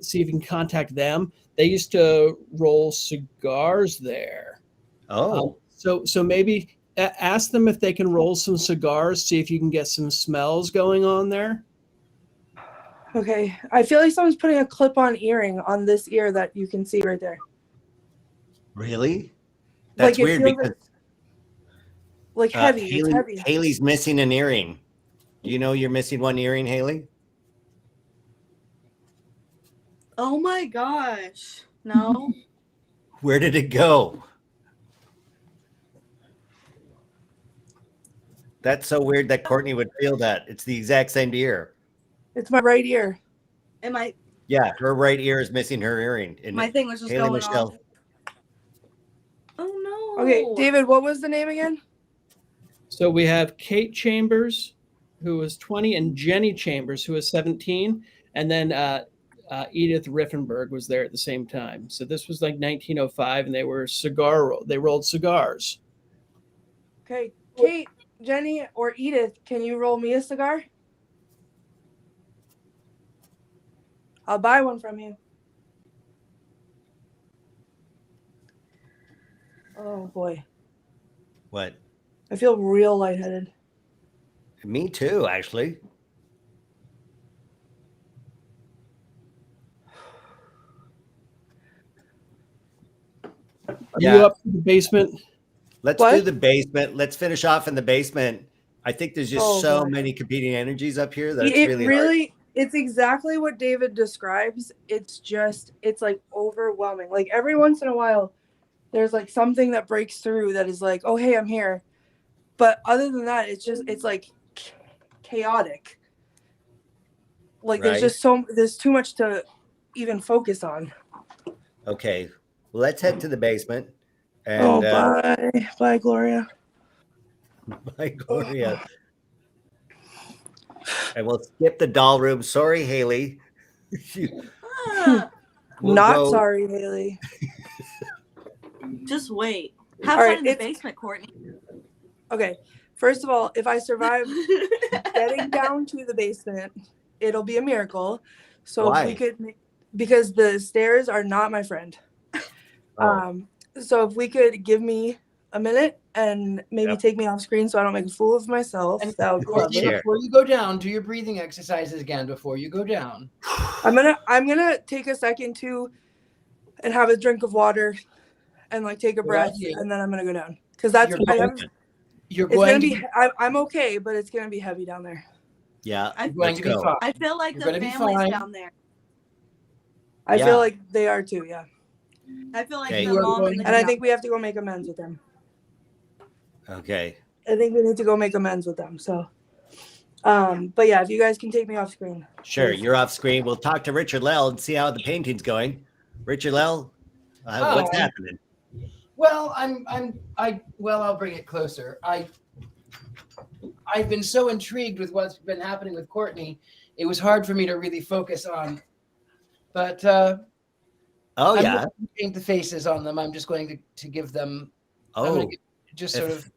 see if you can contact them. They used to roll cigars there. Oh. So maybe ask them if they can roll some cigars, see if you can get some smells going on there. Okay, I feel like someone's putting a clip-on earring on this ear that you can see right there. Really? That's like weird because like heavy. It's heavy. Haley's missing an earring. Do you know you're missing one earring, Haley? Oh my gosh. No. Where did it go? That's so weird that Courtney would feel that. It's the exact same ear. It's my right ear. Am I? Yeah, her right ear is missing her earring. And My thing was just Haley going Michelle. off. Oh no. Okay, David, what was the name again? So we have Kate Chambers, who was 20, and Jenny Chambers, who was 17, and then Edith Riffenberg was there at the same time. So this was like 1905, and they rolled cigars. Okay, Kate, Jenny, or Edith, can you roll me a cigar? I'll buy one from you. Oh boy. What? I feel real lightheaded. Me too, actually. Are you up to the basement? Let's do the basement. Let's finish off in the basement. I think there's just so many competing energies up here that it's really hard. It's exactly what David describes. It's like overwhelming. Like every once in a while, there's like something that breaks through that is like, oh, hey, I'm here. But other than that, it's like chaotic. Like there's too much to even focus on. Okay, well, let's head to the basement. And, bye, Gloria. Bye, Gloria. And we'll skip the doll room. Sorry, Haley. Sorry, Haley. Just wait. Have fun in the basement, Courtney. Okay. First of all, if I survive getting down to the basement, it'll be a miracle. So why? If we could, because the stairs are not my friend. So if we could give me a minute and maybe take me off screen so I don't make a fool of myself, that would be lovely. Before you go down, do your breathing exercises again before you go down. I'm gonna take a second too and have a drink of water and like take a breath, and then I'm gonna go down because that's I'm okay, but it's gonna be heavy down there. Yeah, I feel like the family's down there. I feel like they are too. Yeah. I feel like the mom and I think we have to go make amends with them. Okay. I think we need to go make amends with them. So, but yeah, if you guys can take me off screen. Sure, you're off screen. We'll talk to Richard-Lael and see how the painting's going. Richard-Lael, what's happening? Well, I'll bring it closer. I've been so intrigued with what's been happening with Courtney. It was hard for me to really focus on, but Oh, I'm yeah. not going to paint the faces on them. I'm just going to give them. I'm Oh, going to just sort of.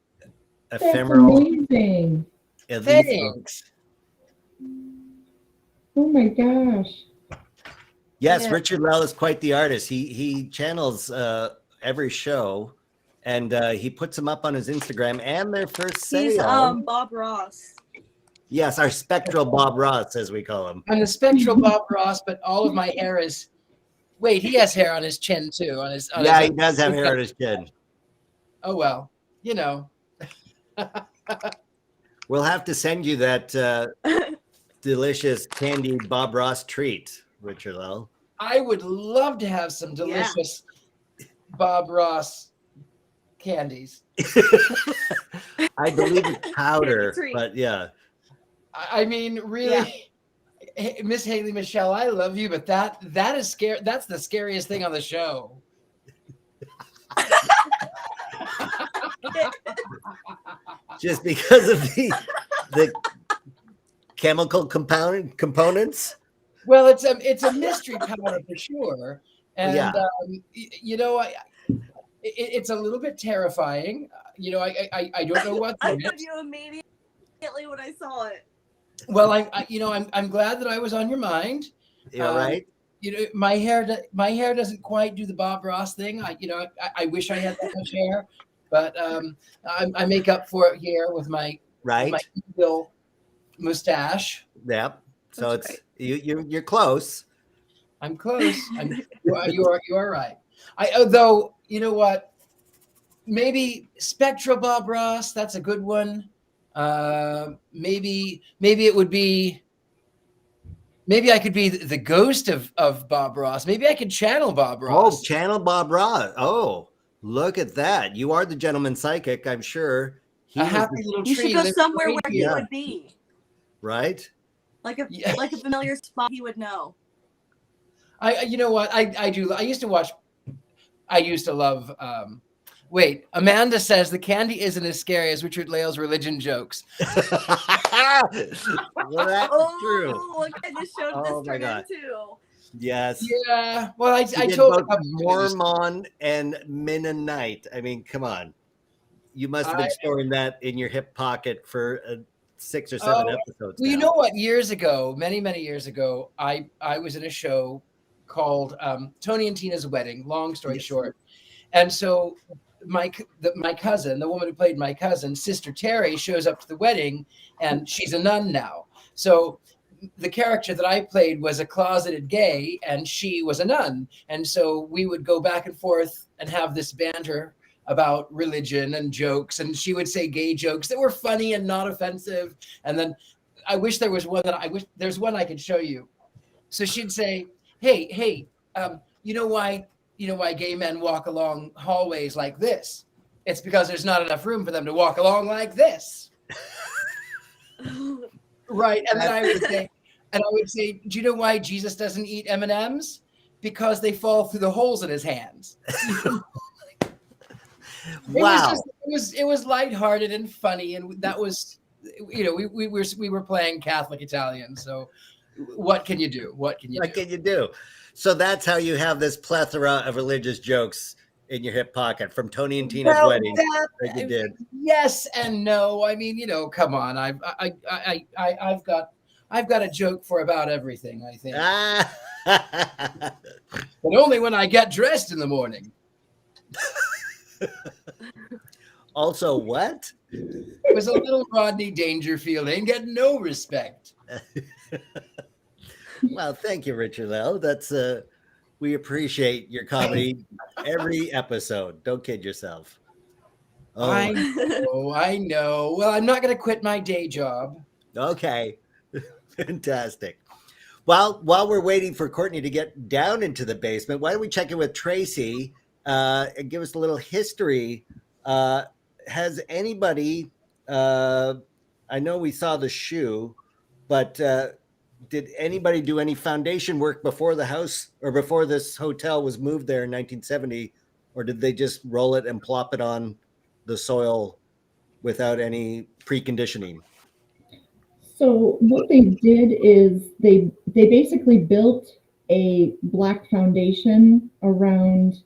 That's ephemeral. amazing. Thanks. Oh my gosh. Yes, Yeah. Richard-Lael is quite the artist. He channels every show, and he puts them up on his Instagram and their first sale. He's Bob Ross. Yes, our spectral Bob Ross, as we call him. I'm the spectral Bob Ross, but all of my hair is. Wait, he has hair on his chin too. Yeah, he does have hair on his chin. Oh well, you know. We'll have to send you that delicious candied Bob Ross treat, Richard-Lael. I would love to have some delicious Bob Ross candies. I believe it's powder, but yeah. I mean, really, Miss Haley Michelle, I love you, but that is scary. That's the scariest thing on the show. Just because of the chemical components. Well, it's a mystery powder for sure, and you know, it's a little bit terrifying. You know, I don't know what. I knew you immediately when I saw it. Well, I'm glad that I was on your mind. Yeah, right. You know, my hair doesn't quite do the Bob Ross thing. I wish I had that much hair, but I make up for it here with my evil mustache. Yep. So that's you're close. I'm close. You're right. Though you know what? Maybe Spectral Bob Ross. That's a good one. Maybe it would be. Maybe I could be the ghost of Bob Ross. Maybe I could channel Bob Ross. Oh, channel Bob Ross. Oh, look at that. You are the gentleman psychic, I'm sure. A happy little tree. You should go somewhere where he would be. Right? Like a familiar spot he would know. You know what? I do. I used to love. Wait, Amanda says the candy isn't as scary as Richard-Lael's religion jokes. Well, that's true. Look, I just showed this my God. into. Yes. Yeah. Well, I did told both Mormon and Mennonite. I mean, come on. You must have been storing that in your hip pocket for 6 or 7 episodes. Well, you know what? Years ago, many years ago, I was in a show called Tony and Tina's Wedding. Long story short, and so my cousin, the woman who played my cousin, Sister Terry, shows up to the wedding, and she's a nun now. So the character that I played was a closeted gay, and she was a nun, and so we would go back and forth and have this banter about religion and jokes, and she would say gay jokes that were funny and not offensive. And then I wish there was one there's one I could show you. So she'd say, hey, you know why gay men walk along hallways like this? It's because there's not enough room for them to walk along like this. Right. And then I would say, do you know why Jesus doesn't eat M&Ms? Because they fall through the holes in his hands. Wow. It was lighthearted and funny, and that was, you know, we were playing Catholic Italian. So what can you do? What can you do? So that's how you have this plethora of religious jokes in your hip pocket from Tony and Tina's wedding. That you did. Yes and no. I mean, you know, come on. I've got a joke for about everything, I think. But only when I get dressed in the morning. Also, what? It was a little Rodney Dangerfield. Ain't get no respect. Well, thank you, Richard-Lael. That's we appreciate your comedy every episode. Don't kid yourself. Oh. I know. Well, I'm not going to quit my day job. Okay. Fantastic. Well, while we're waiting for Courtney to get down into the basement, why don't we check in with Tracy and give us a little history. Has anybody, I know we saw the shoe, but did anybody do any foundation work before the house or before this hotel was moved there in 1970? Or did they just roll it and plop it on the soil without any preconditioning? So what they did is they basically built a black foundation around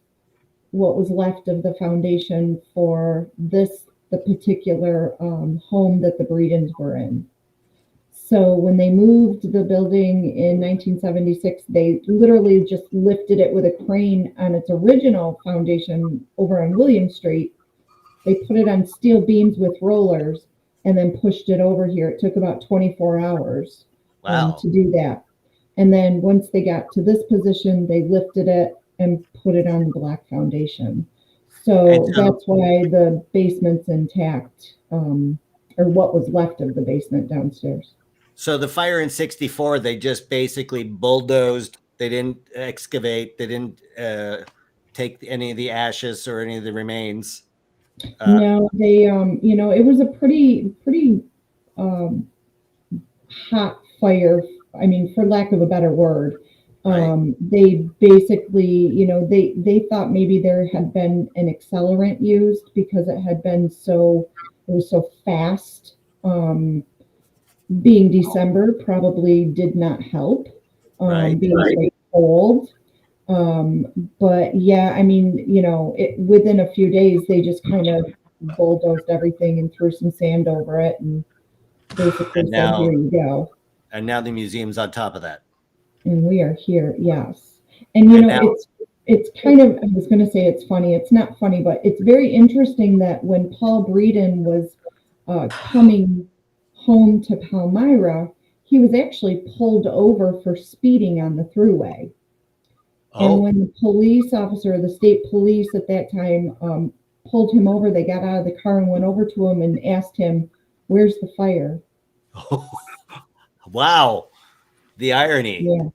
what was left of the foundation for the particular home that the Breedens were in. So when they moved the building in 1976, they literally just lifted it with a crane on its original foundation over on William Street. They put it on steel beams with rollers and then pushed it over here. It took about 24 hours to do that. And then once they got to this position, they lifted it and put it on the black foundation. So that's why the basement's intact, or what was left of the basement downstairs. So the fire in 64, they just basically bulldozed. They didn't excavate. They didn't take any of the ashes or any of the remains. No, they, it was a pretty hot fire. I mean, for lack of a better word, they basically, they thought maybe there had been an accelerant used because it was so fast. Being December probably did not help. Being cold. But yeah, I mean, within a few days, they just kind of bulldozed everything and threw some sand over it and basically said, here you go. And now the museum's on top of that. And we are here, yes. And it's kind of, I was going to say it's funny. It's not funny, but it's very interesting that when Paul Breeden was coming home to Palmyra, he was actually pulled over for speeding on the thruway. And when the police officer, the state police at that time, pulled him over, they got out of the car and went over to him and asked him, "Where's the fire?" Wow. The irony. Yeah.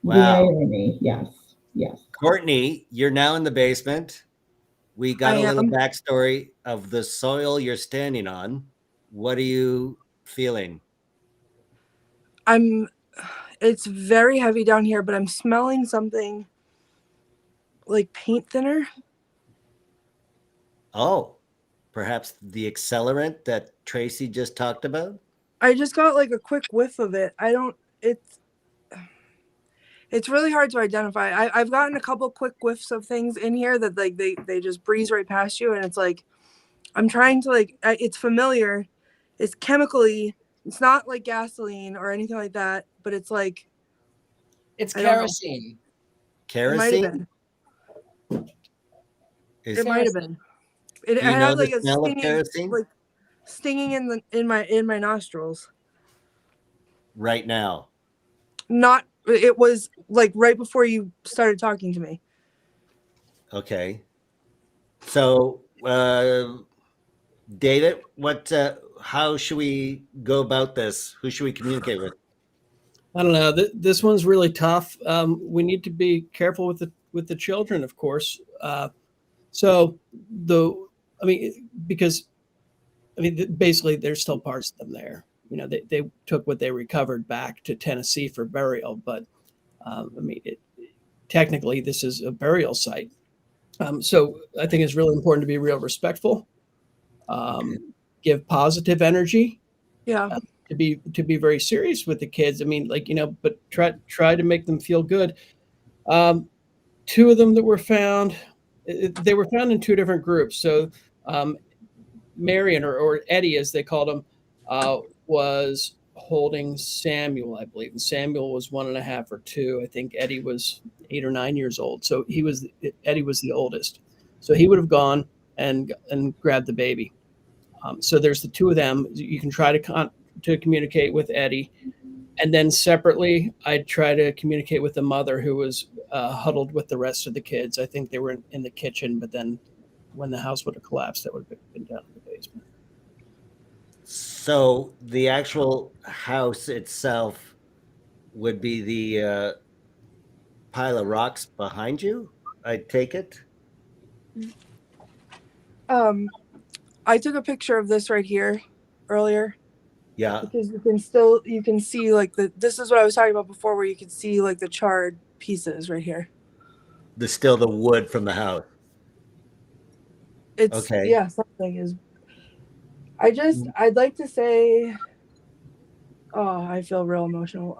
Wow. The irony. Yes. Yes. Courtney, you're now in the basement. We got a little backstory of the soil you're standing on. What are you feeling? It's very heavy down here, but I'm smelling something like paint thinner. Oh, perhaps the accelerant that Tracy just talked about? I just got like a quick whiff of it. It's really hard to identify. I've gotten a couple quick whiffs of things in here that like they just breeze right past you, and it's like I'm trying to it's familiar. It's chemically. It's not like gasoline or anything like that, but it's like it's kerosene. Kerosene? It might have been. It had like a stinging in my nostrils. Right now. It was like right before you started talking to me. Okay. So, David, how should we go about this? Who should we communicate with? I don't know. This one's really tough. We need to be careful with the children, of course. Basically there's still parts of them there. They took what they recovered back to Tennessee for burial, but technically this is a burial site. So I think it's really important to be real respectful, give positive energy. Yeah. To be very serious with the kids. But try to make them feel good. Two of them that were found, they were found in two different groups. So Marion or Eddie, as they called him, was holding Samuel, I believe. And Samuel was 1.5 or 2. I think Eddie was 8 or 9 years old. So Eddie was the oldest. So he would have gone and grabbed the baby. So there's the two of them. You can try to communicate with Eddie. And then separately, I'd try to communicate with the mother who was huddled with the rest of the kids. I think they were in the kitchen, but then when the house would have collapsed, that would have been down in the basement. So the actual house itself would be the pile of rocks behind you, I take it? I took a picture of this right here earlier. Yeah. Because you can see like this is what I was talking about before, where you can see like the charred pieces right here. The wood from the house. It's okay. Yeah, something is. I'd like to say, oh, I feel real emotional.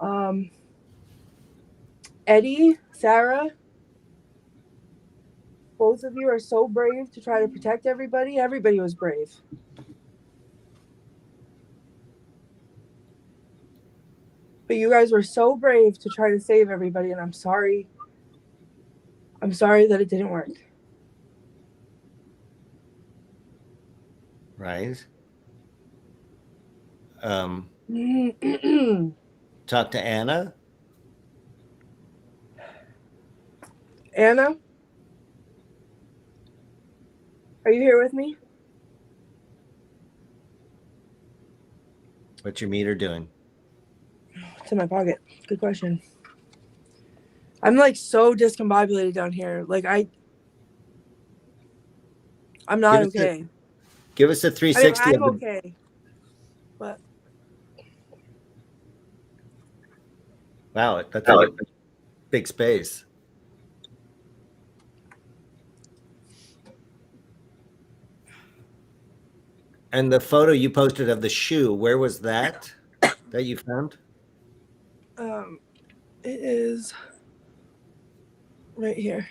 Eddie, Sarah, both of you are so brave to try to protect everybody. Everybody was brave. But you guys were so brave to try to save everybody, and I'm sorry. I'm sorry that it didn't work. Right. Talk to Anna. Anna, are you here with me? What's your meter doing? It's in my pocket. Good question. I'm like so discombobulated down here. Like I'm not okay. Give us a 360. I'm okay. But wow, that's a big space. And the photo you posted of the shoe, where was that you found? it is right here.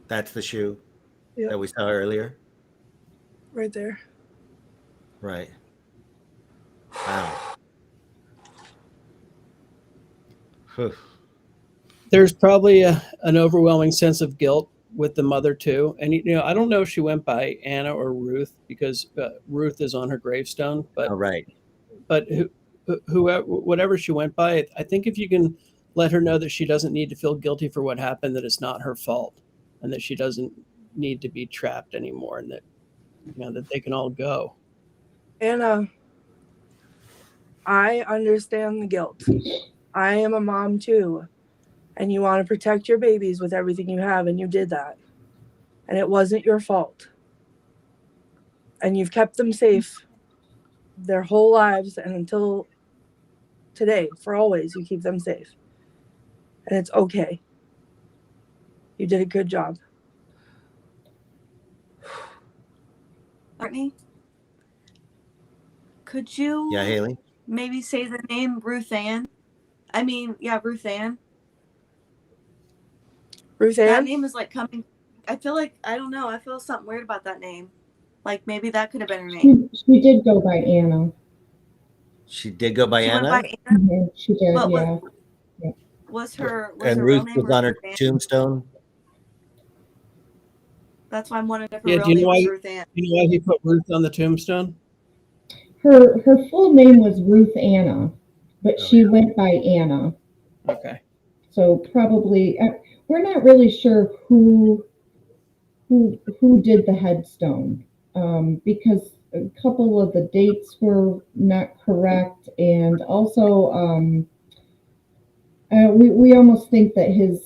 That's the shoe Yep. that we saw earlier? Right there. Right. Wow. There's probably an overwhelming sense of guilt with the mother too. And I don't know if she went by Anna or Ruth, because Ruth is on her gravestone. But all right. But whoever, whatever she went by, I think if you can let her know that she doesn't need to feel guilty for what happened, that it's not her fault, and that she doesn't need to be trapped anymore, and that that they can all go. Anna, I understand the guilt. I am a mom too. And you want to protect your babies with everything you have, and you did that. And it wasn't your fault. And you've kept them safe their whole lives, and until today, for always, you keep them safe. And it's okay. You did a good job. Courtney, could you Haley? maybe say the name Ruth Ann? Ruth Ann. Ruth Ann? That name is like coming. I feel like, I don't know. I feel something weird about that name. Like maybe that could have been her name. She did go by Anna. She did go by Anna? Went by Anna? Mm-hmm. She did, But yeah. Was her and her Ruth real name was on her Ruth Ann? tombstone? That's why I'm wondering if her Yeah, real do you name know was why? Ruth Ann. You know why he put Ruth on the tombstone? Her full name was Ruth Anna, but she went by Anna. Okay. So probably we're not really sure who did the headstone, because a couple of the dates were not correct, and also we almost think that his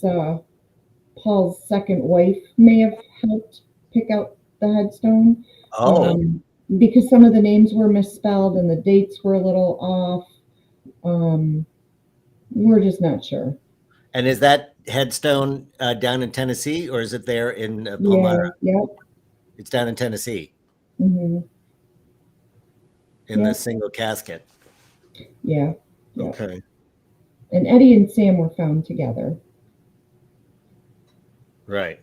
Paul's second wife may have helped pick out the headstone. Because some of the names were misspelled and the dates were a little off. We're just not sure. And is that headstone down in Tennessee, or is it there in Palmyra? Yeah. It's down in Tennessee. Mm-hmm. In the single casket. Yeah. Okay. And Eddie and Sam were found together. Right.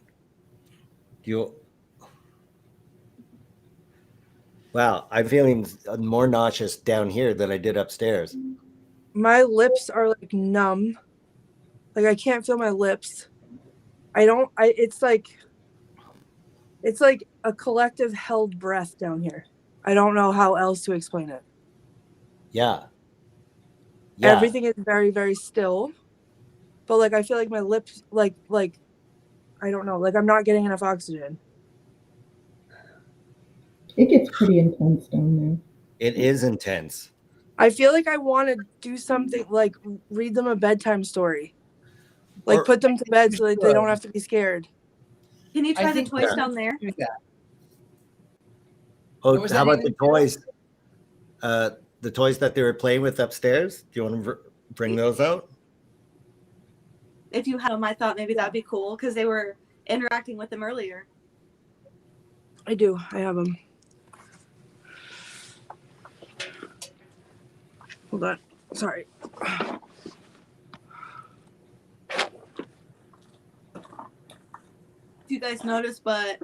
Wow, I'm feeling more nauseous down here than I did upstairs. My lips are like numb. Like I can't feel my lips. It's like a collective held breath down here. I don't know how else to explain it. Yeah. Everything is very, very still. But like I feel like my lips like I don't know, like I'm not getting enough oxygen. It gets pretty intense down there. It is intense. I feel like I want to do something like read them a bedtime story. Like put them to bed so that they don't have to be scared. Can you try the toys down there? Oh, how about the toys? The toys that they were playing with upstairs? Do you want to bring those out? If you had them, I thought maybe that'd be cool because they were interacting with them earlier. I do. I have them. Hold on. Sorry. if you guys noticed, but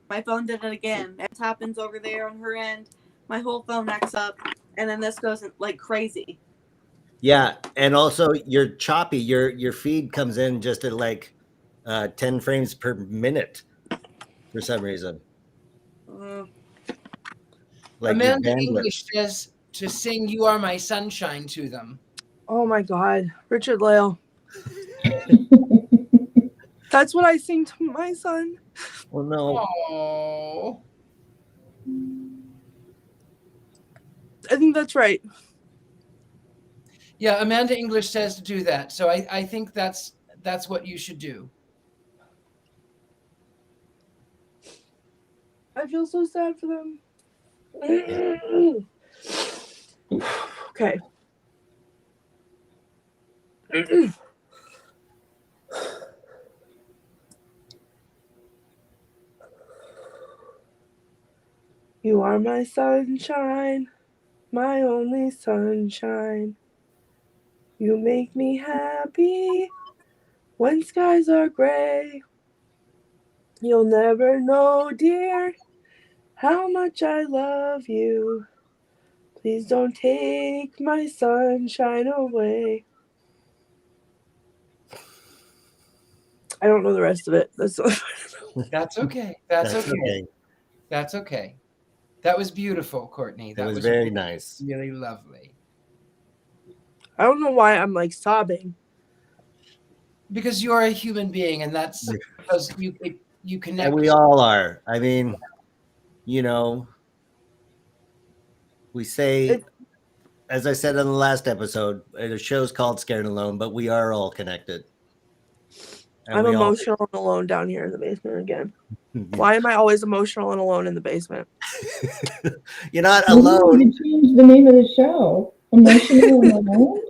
my phone did it again. It happens over there on her end. My whole phone acts up, and then this goes like crazy. Yeah, and also you're choppy. Your feed comes in just at like 10 frames per minute for some reason. Like Amanda English says to sing "You Are My Sunshine" to them. Oh my God, Richard-Lael. That's what I sing to my son. Well, no. Oh. I think that's right. Yeah, Amanda English says to do that. So I think that's what you should do. I feel so sad for them. Okay. You are my sunshine, my only sunshine. You make me happy when skies are gray. You'll never know, dear, how much I love you. Please don't take my sunshine away. I don't know the rest of it. That's okay. That's okay. Okay. That's okay. That was beautiful, Courtney. That was very nice. Really lovely. I don't know why I'm like sobbing. Because you're a human being, and that's because you connect. And we all are. I mean, you know, we say, as I said in the last episode, the show's called Scared and Alone, but we are all connected. And I'm emotional and alone down here in the basement again. Why am I always emotional and alone in the basement? You're not alone. You change the name of the show. Emotional and alone.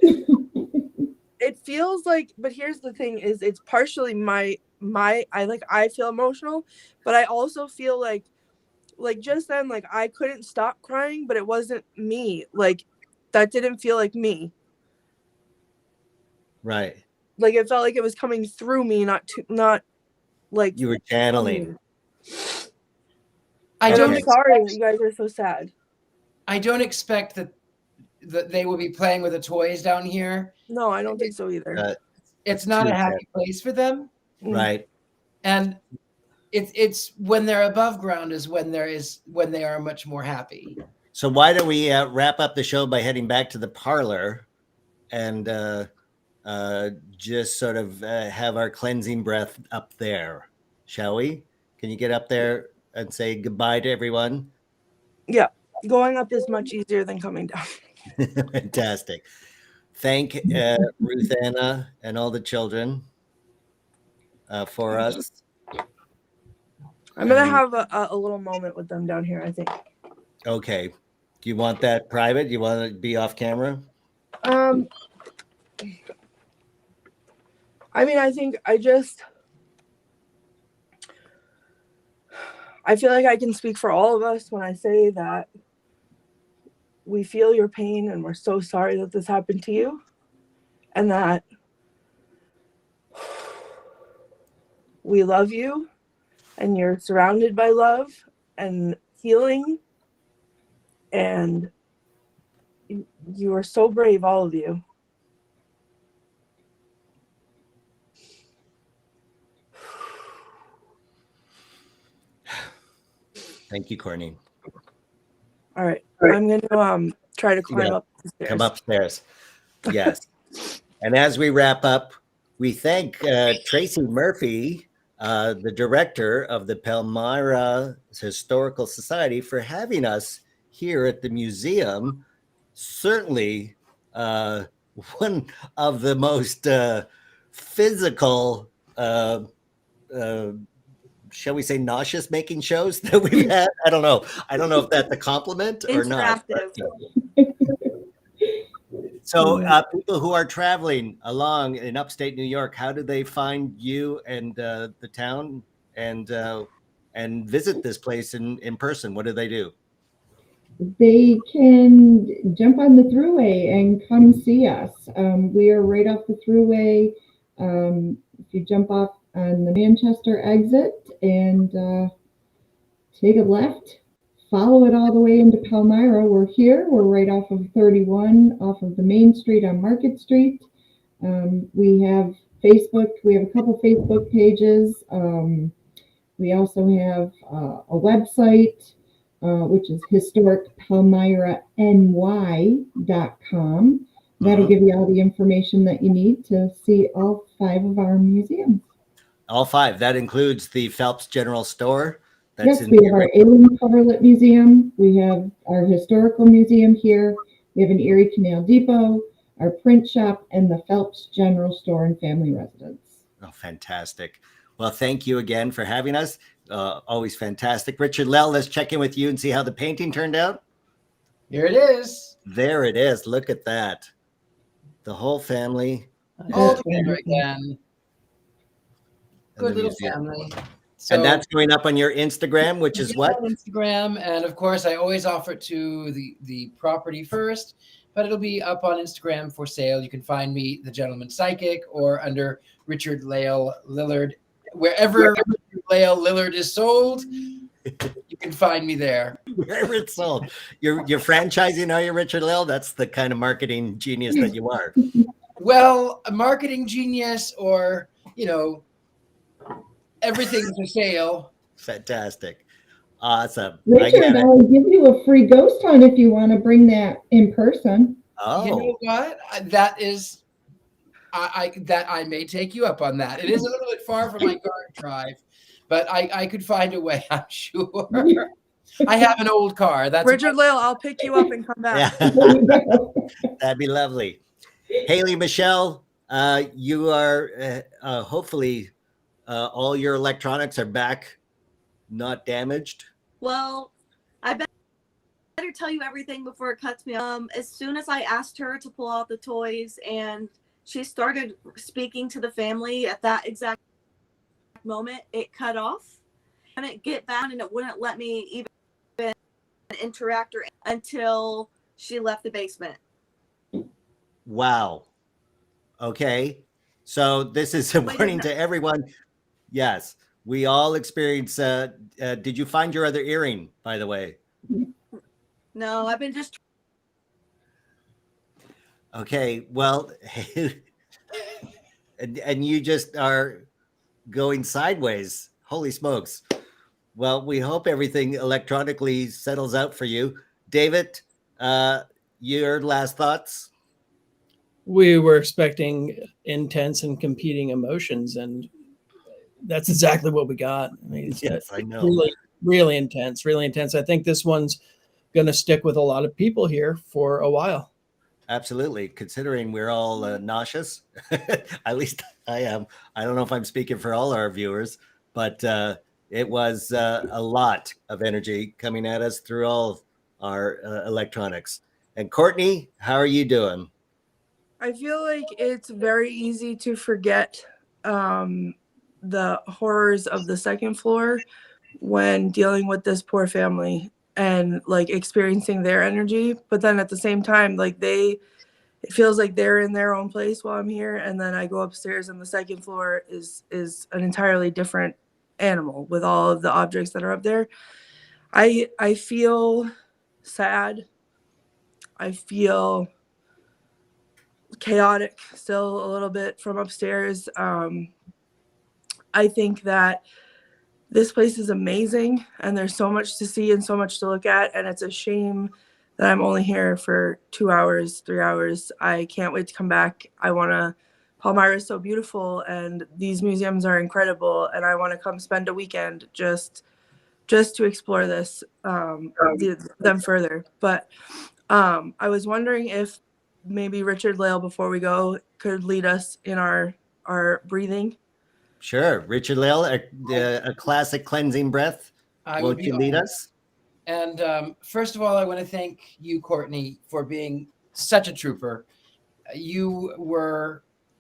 It feels like, but here's the thing: is it's partially my I feel emotional, but I also feel like just then, like I couldn't stop crying, but it wasn't me. Like that didn't feel like me. Right. Like it felt like it was coming through me, not like you were channeling. I'm sorry that you guys are so sad. I don't expect that they will be playing with the toys down here. No, I don't think so either. It's not a happy place for them. Right. And it's when they're above ground is when they are much more happy. So why don't we wrap up the show by heading back to the parlor and just sort of have our cleansing breath up there, shall we? Can you get up there and say goodbye to everyone? Yeah, going up is much easier than coming down. Fantastic. Thank Ruth Anna and all the children for us. I'm gonna have a little moment with them down here, I think. Okay. Do you want that private? You want to be off camera? I mean, I think I feel like I can speak for all of us when I say that we feel your pain and we're so sorry that this happened to you, and that we love you and you're surrounded by love and healing, and you are so brave, all of you. Thank you, Courtney. All right. I'm going to try to climb up the stairs. Come upstairs. Yes. And as we wrap up, we thank Tracy Murphy, the director of the Palmyra Historical Society, for having us here at the museum. Certainly one of the most physical, shall we say, nauseous making shows that we've had. I don't know if that's a compliment or not. So people who are traveling along in upstate New York, how do they find you and the town and visit this place in person? What do they do? They can jump on the thruway and come see us. We are right off the thruway. If you jump off on the Manchester exit and take a left, follow it all the way into Palmyra. We're here. We're right off of 31, off of the main street on Market Street. We have Facebook. We have a couple Facebook pages. We also have a website, which is historicpalmyrany.com. That'll give you all the information that you need to see all 5 of our museums. All 5. That includes the Phelps General Store. Yes, we have our Alien Coverlet Museum. We have our Historical Museum here. We have an Erie Canal Depot, our print shop, and the Phelps General Store and Family Residence. Oh, fantastic. Well, thank you again for having us. Always fantastic. Richard-Lael, let's check in with you and see how the painting turned out. Here it is. There it is. Look at that. The whole family. All together again. Good little family. So, and that's going up on your Instagram, which is what? On Instagram. And of course, I always offer it to the property first, but it'll be up on Instagram for sale. You can find me, The Gentleman Psychic, or under Richard-Lael Lillard. Wherever Richard-Lael Lillard is sold, you can find me there. Wherever it's sold. You're franchising, are you, Richard-Lael? That's the kind of marketing genius that you are. Well, a marketing genius, or, everything's for sale. Fantastic. Awesome. Richard, I'll give you a free ghost hunt if you want to bring that in person. Oh. You know what? That is, that I may take you up on that. It is a little bit far from my garden drive, but I could find a way, I'm sure. I have an old car. That's Richard-Lael, I'll pick you up and come back. Yeah. That'd be lovely. Haley, Michelle, you are hopefully all your electronics are back, not damaged. Well, I better tell you everything before it cuts me. As soon as I asked her to pull out the toys and she started speaking to the family at that exact moment, it cut off. I didn't get back, and it wouldn't let me even interact until she left the basement. Wow. Okay. So this is a warning to everyone. Yes, we all experience. Did you find your other earring, by the way? No, I've been just. Okay. Well, and you just are going sideways. Holy smokes. Well, we hope everything electronically settles out for you. David, your last thoughts? We were expecting intense and competing emotions, and that's exactly what we got. I mean, yes, I know. Really, really intense, really intense. I think this one's going to stick with a lot of people here for a while. Absolutely. Considering we're all nauseous, at least I am. I don't know if I'm speaking for all our viewers, but it was a lot of energy coming at us through all our electronics. And Courtney, how are you doing? I feel like it's very easy to forget the horrors of the second floor when dealing with this poor family and like experiencing their energy. But then at the same time, like it feels like they're in their own place while I'm here. And then I go upstairs and the second floor is an entirely different animal with all of the objects that are up there. I feel sad. I feel chaotic still a little bit from upstairs. I think that this place is amazing and there's so much to see and so much to look at, and it's a shame that I'm only here for 2 hours, 3 hours. I can't wait to come back. Palmyra is so beautiful and these museums are incredible, and I want to come spend a weekend just to explore this them further. But I was wondering if maybe Richard-Lael, before we go, could lead us in our breathing. Sure. Richard-Lael, a classic cleansing breath. Won't you lead us? And first of all, I want to thank you, Courtney, for being such a trooper. You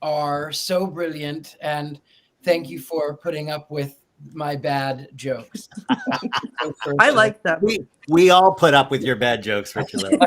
are so brilliant, and thank you for putting up with my bad jokes. I like them. We all put up with your bad jokes, Richard-Lael.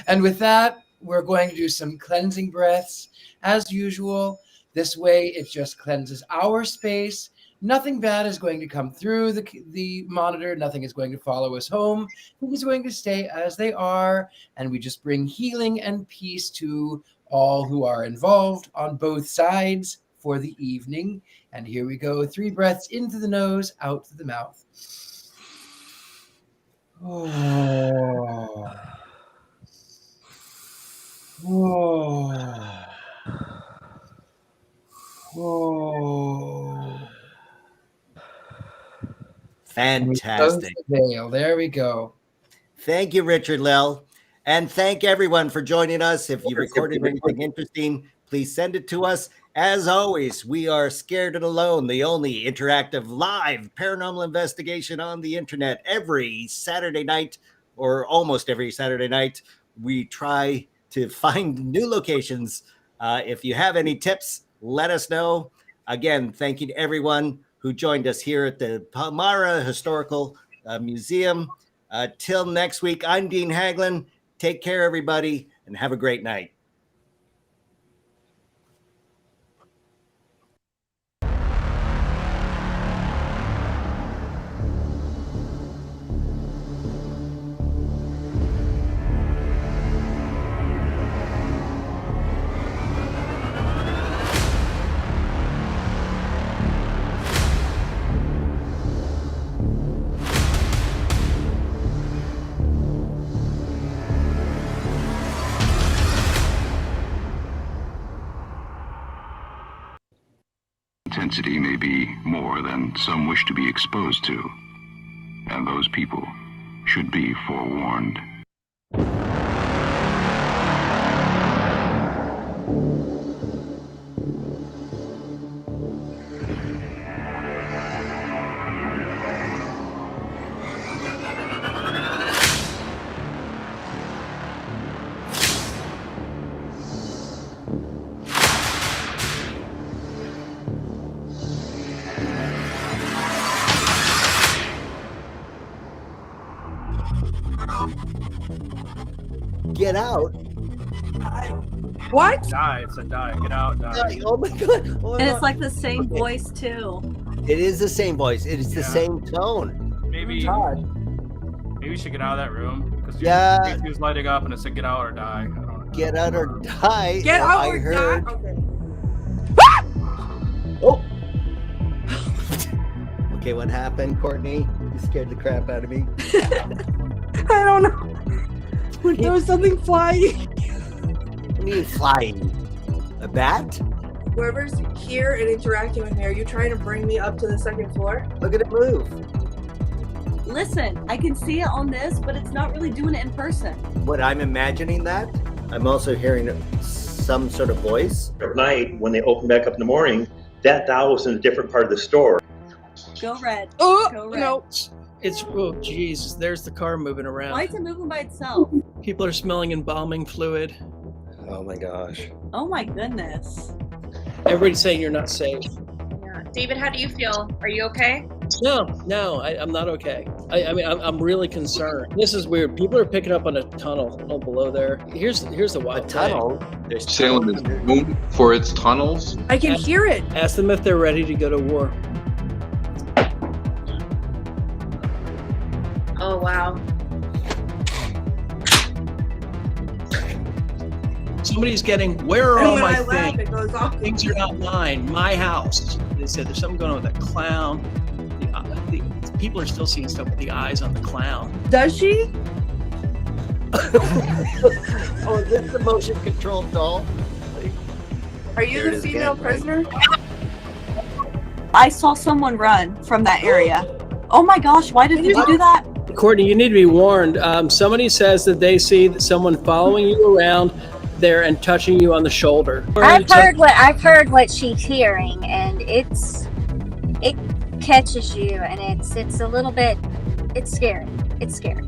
And with that, we're going to do some cleansing breaths as usual. This way, it just cleanses our space. Nothing bad is going to come through the monitor. Nothing is going to follow us home. Things is going to stay as they are. And we just bring healing and peace to all who are involved on both sides for the evening. And here we go. 3 breaths into the nose, out to the mouth. Oh. Oh. Oh. Fantastic. There we go. Thank you, Richard-Lael. And thank everyone for joining us. If you recorded anything interesting, please send it to us. As always, we are Scared and Alone, the only interactive live paranormal investigation on the internet. Every Saturday night, or almost every Saturday night, we try to find new locations. If you have any tips, let us know. Again, thanking everyone who joined us here at the Palmyra Historical Museum. Till next week, I'm Dean Haglund. Take care, everybody, and have a great night. Intensity may be more than some wish to be exposed to, and those people should be forewarned. Get out. What? Die. It said die. Get out. Die. Oh my God. Oh, And it's like the same voice too. it is the same voice. It is the same tone. Maybe we should get out of that room because he was lighting up and it said get out or die. I don't know. Get out or die. Get out or heard. die? Okay. Oh. Okay, what happened, Courtney? You scared the crap out of me. I don't know. There was something flying. What do you mean flying? A bat? Whoever's here and interacting with me, are you trying to bring me up to the 2nd floor? Look at it move. Listen, I can see it on this, but it's not really doing it in person. What, I'm imagining that? I'm also hearing some sort of voice. At night, when they open back up in the morning, that doll was in a different part of the store. Go red. Oh, Go red. no. It's, oh, geez, there's the car moving around. Why is it moving by itself? People are smelling embalming fluid. Oh my gosh. Oh my goodness. Everybody's saying you're not safe. Yeah. David, how do you feel? Are you okay? No, I'm not okay. I mean, I'm really concerned. This is weird. People are picking up on a tunnel below there. Here's the wild tunnel. thing. There's Salem is known for its tunnels. I can hear it. Ask them if they're ready to go to war. Oh, wow. Somebody's getting, where are all And when my I laugh, things? it goes off. Things are not mine. My house. They said there's something going on with that clown. The people are still seeing stuff with the eyes on the clown. Does she? Oh, is this the motion control doll? Are you There it the is female again, right? prisoner? I saw someone run from that area. Oh my gosh, why did you do that? Courtney, you need to be warned. Somebody says that they see someone following you around there and touching you on the shoulder. I've heard what she's hearing, and it catches you, and it's a little bit, it's scary. It's scary.